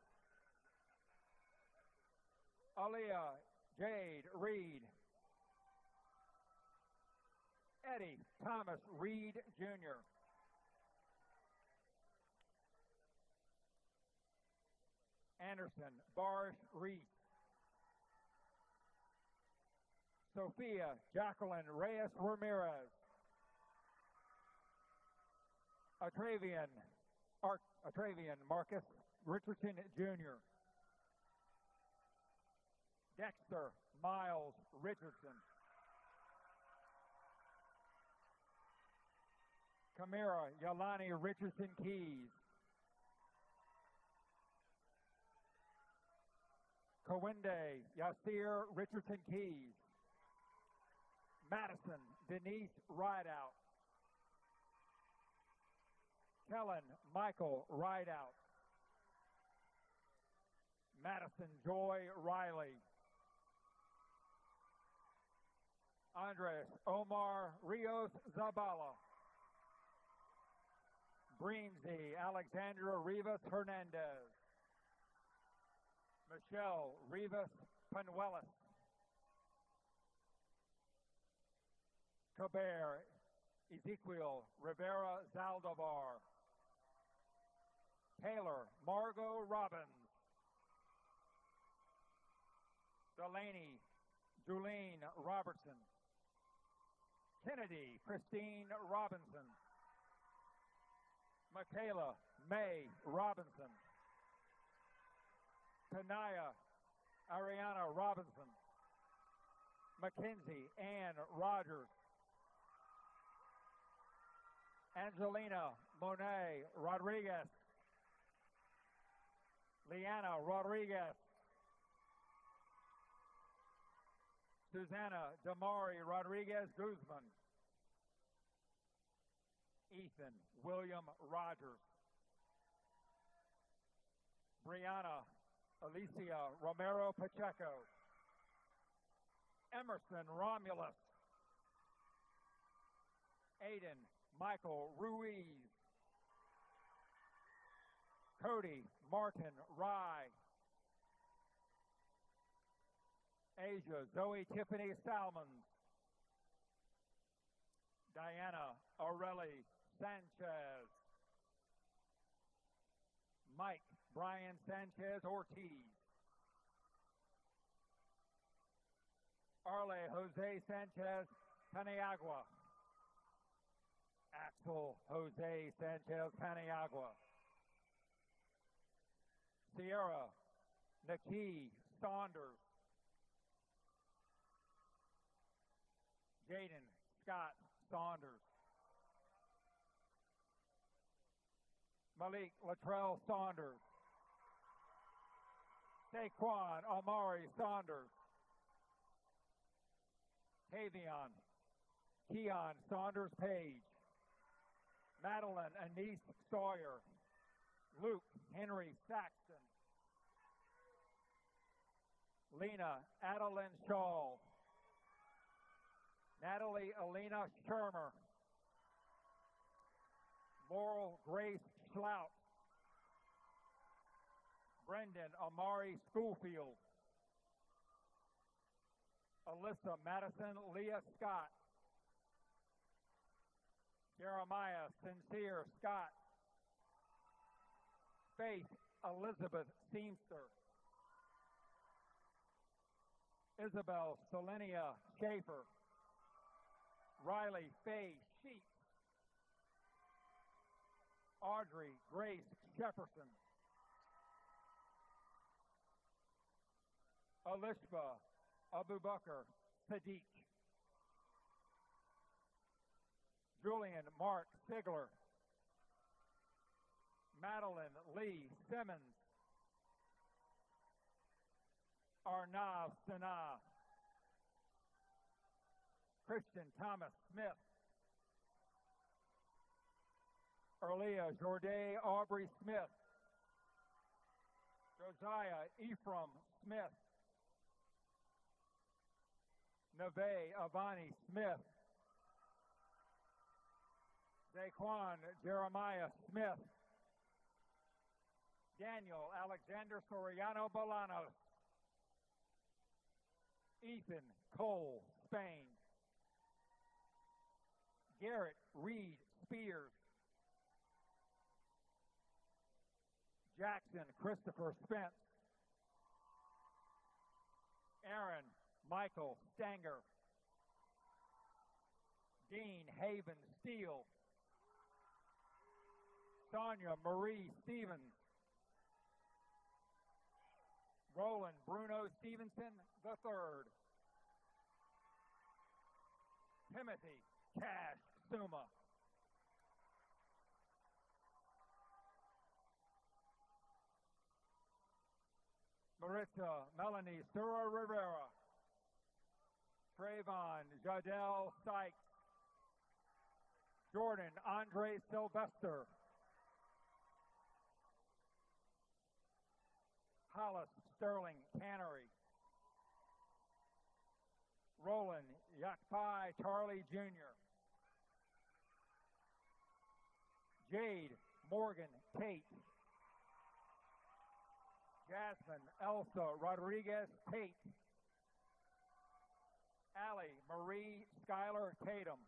[SPEAKER 1] Aliyah Jade Reed. Eddie Thomas Reed Jr. Anderson Barish Reese. Sophia Jacqueline Reyes Ramirez. Atravian Marcus Richardson Jr. Dexter Miles Richardson. Kamira Yalani Richardson Keys. Kawinde Yasir Richardson Keys. Madison Denise Rideout. Kellen Michael Rideout. Madison Joy Riley. Andres Omar Rios Zabala. Breensy Alexandra Rivas Hernandez. Michelle Rivas Panuelas. Caber Ezequiel Rivera Zaldivar. Taylor Margot Robbins. Delaney Julene Robertson. Kennedy Christine Robinson. Michaela May Robinson. Kanaya Ariana Robinson. Mackenzie Ann Rogers. Angelina Monet Rodriguez. Leanna Rodriguez. Susanna Damari Rodriguez Guzman. Ethan William Rogers. Brianna Alicia Romero Pacheco. Emerson Romulus. Aiden Michael Ruiz. Cody Martin Rye. Asia Zoe Tiffany Salmons. Diana Aureli Sanchez. Mike Brian Sanchez Ortiz. Arle Jose Sanchez Paniagua. Axel Jose Sanchez Paniagua. Sierra Nikki Saunders. Jaden Scott Saunders. Malik Latrell Saunders. Saquon Amari Saunders. Tavion Keon Saunders Page. Madeline Anise Sawyer. Luke Henry Saxton. Lena Adeline Shaw. Natalie Alina Shermer. Laurel Grace Schlout. Brendan Amari Schoolfield. Alyssa Madison Leah Scott. Jeremiah Sincere Scott. Faith Elizabeth Seamster. Isabel Selenia Schaefer. Riley Faye Sheep. Audrey Grace Jefferson. Alishba Abubakar Sadiq. Julian Mark Sigler. Madeline Lee Simmons. Arnav Sinah. Christian Thomas Smith. Erlia Jorday Aubrey Smith. Josiah Ephraim Smith. Neve Avani Smith. Daquan Jeremiah Smith. Daniel Alexander Soriano Bolanos. Ethan Cole Spain. Garrett Reed Spears. Jackson Christopher Spence. Aaron Michael Stanger. Dean Haven Steele. Sonia Marie Stevens. Roland Bruno Stevenson III. Timothy Cash Suma. Maritza Melanie Sura Rivera. Trayvon Jadel Sykes. Jordan Andre Sylvester. Hollis Sterling Cannery. Roland Yakpai Charlie Jr. Jade Morgan Tate. Jasmine Elsa Rodriguez Tate. Allie Marie Schuyler Tatum.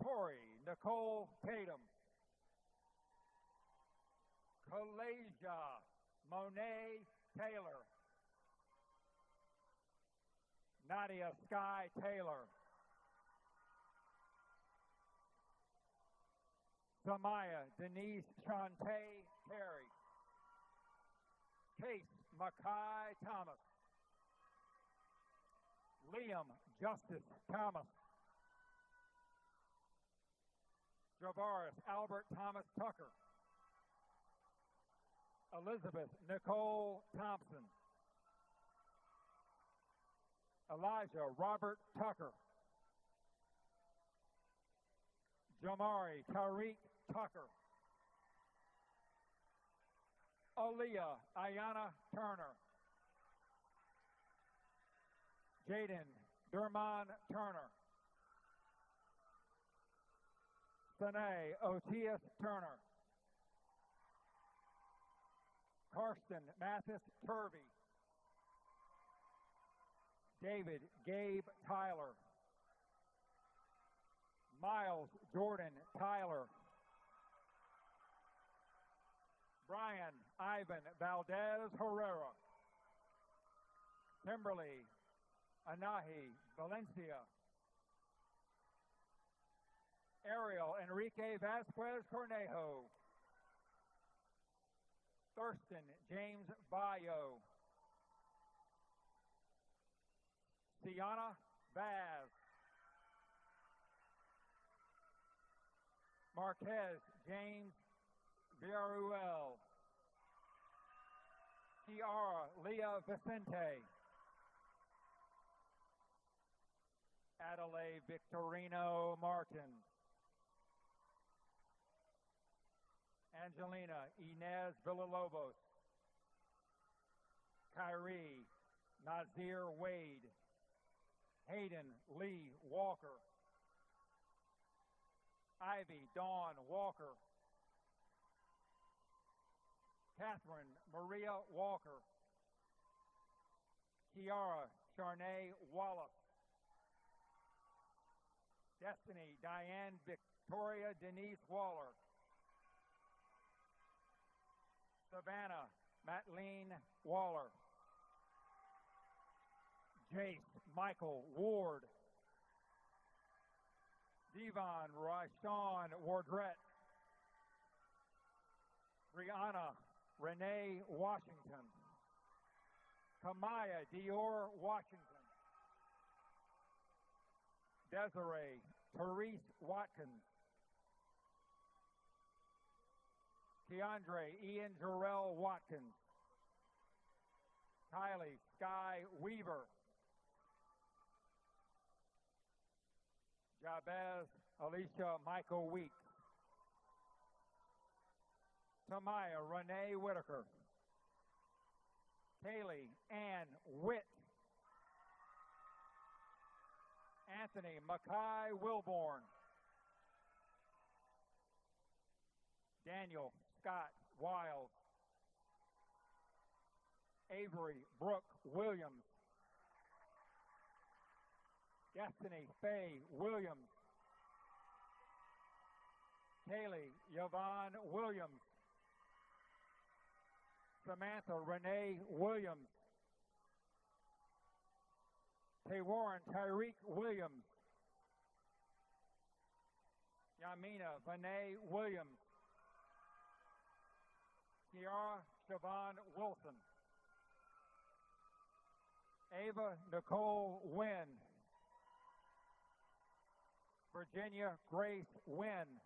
[SPEAKER 1] Tori Nicole Tatum. Kalasia Monet Taylor. Nadia Sky Taylor. Samaya Denise Shantae Terry. Case Mackay Thomas. Liam Justice Thomas. Javaris Albert Thomas Tucker. Elizabeth Nicole Thompson. Elijah Robert Tucker. Jamari Tariq Tucker. Aaliyah Ayana Turner. Jaden Durman Turner. Sanae Otius Turner. Karsten Mathis Turvey. David Gabe Tyler. Miles Jordan Tyler. Brian Ivan Valdez Herrera. Kimberly Anahi Valencia. Ariel Enrique Vasquez Cornejo. Thurston James Bayo. Sienna Baz. Marquez James Villarruel. Kiara Leah Vicente. Adelaide Victorino Martin. Angelina Inez Villalobos. Kyrie Nazir Wade. Hayden Lee Walker. Ivy Dawn Walker. Catherine Maria Walker. Kiara Charnay Wallace. Destiny Diane Victoria Denise Waller. Savannah Matleen Waller. Jace Michael Ward. Devon Rashawn Wardrett. Brianna Renee Washington. Kamaya Dior Washington. Desiree Therese Watkins. Keandre Ian Jarrell Watkins. Kylie Sky Weaver. Jabez Alicia Michael Weeks. Tamaya Renee Whitaker. Kaylee Ann Witt. Anthony Mackay Wilborn. Daniel Scott Wiles, Avery Brooke Williams, Destiny Faye Williams, Kaylee Yvonne Williams, Samantha Renee Williams, Taywarren Tyreek Williams, Yamina Vinay Williams, Kiara Siobhan Wilson, Ava Nicole Wynn, Virginia Grace Wynn,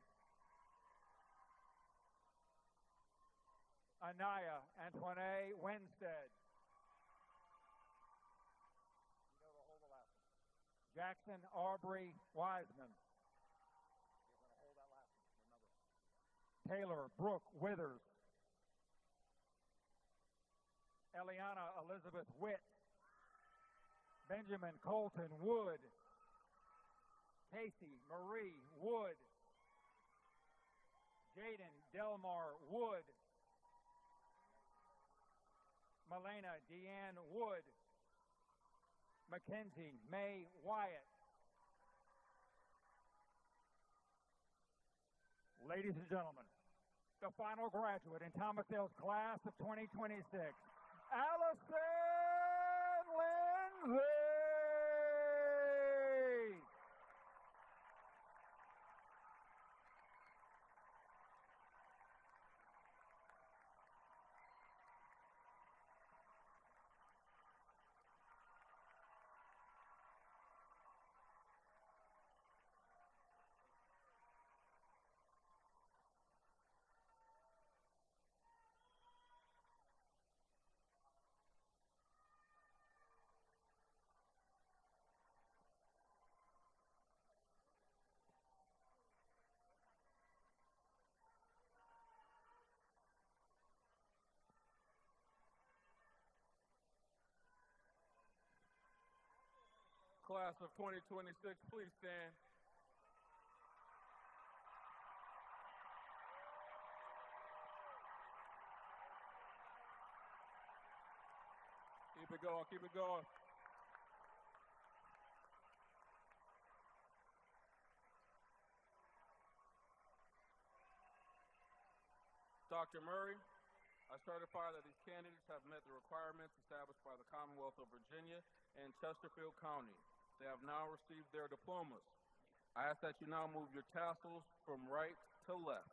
[SPEAKER 1] Anaya Antoine Winstead, Jackson Aubrey Wiseman, Taylor Brooke Withers, Eliana Elizabeth Witt, Benjamin Colton Wood, Casey Marie Wood, Jaden Delmar Wood, Melena Deanne Wood, Mackenzie May Wyatt. Ladies and gentlemen, the final graduate in Thomas Dale's class of 2026, Allison Lindsay.
[SPEAKER 6] Class of 2026, please stand. Keep it going, keep it going. Dr. Murray, I certify that these candidates have met the requirements established by the Commonwealth of Virginia and Chesterfield County. They have now received their diplomas. I ask that you now move your tassels from right to left.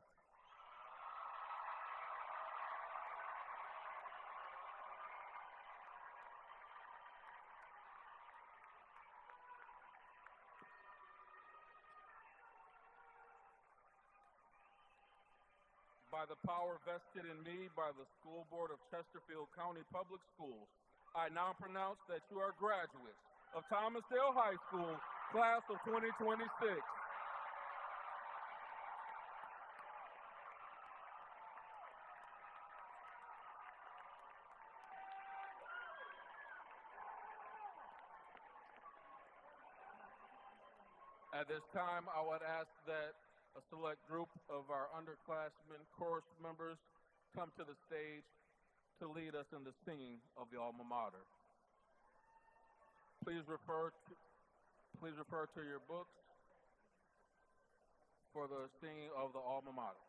[SPEAKER 6] By the power vested in me by the School Board of Chesterfield County Public Schools, I now pronounce that you are graduates of Thomas Dale High School, class of 2026. At this time, I would ask that a select group of our underclassmen chorus members come to the stage to lead us in the singing of the alma mater. Please refer to your books for the singing of the alma mater.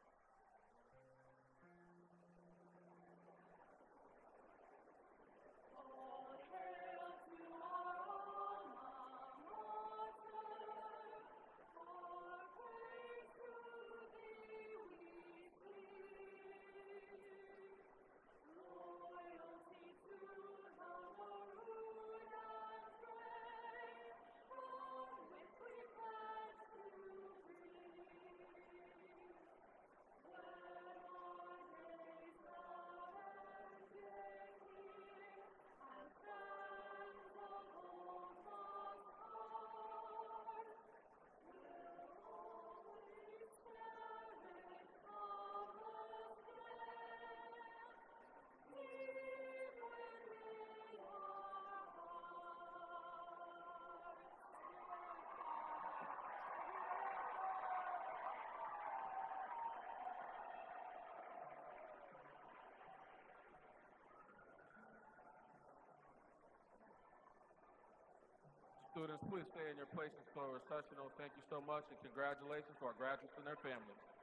[SPEAKER 6] Students, please stay in your places for a recessional. Thank you so much, and congratulations to our graduates and their families.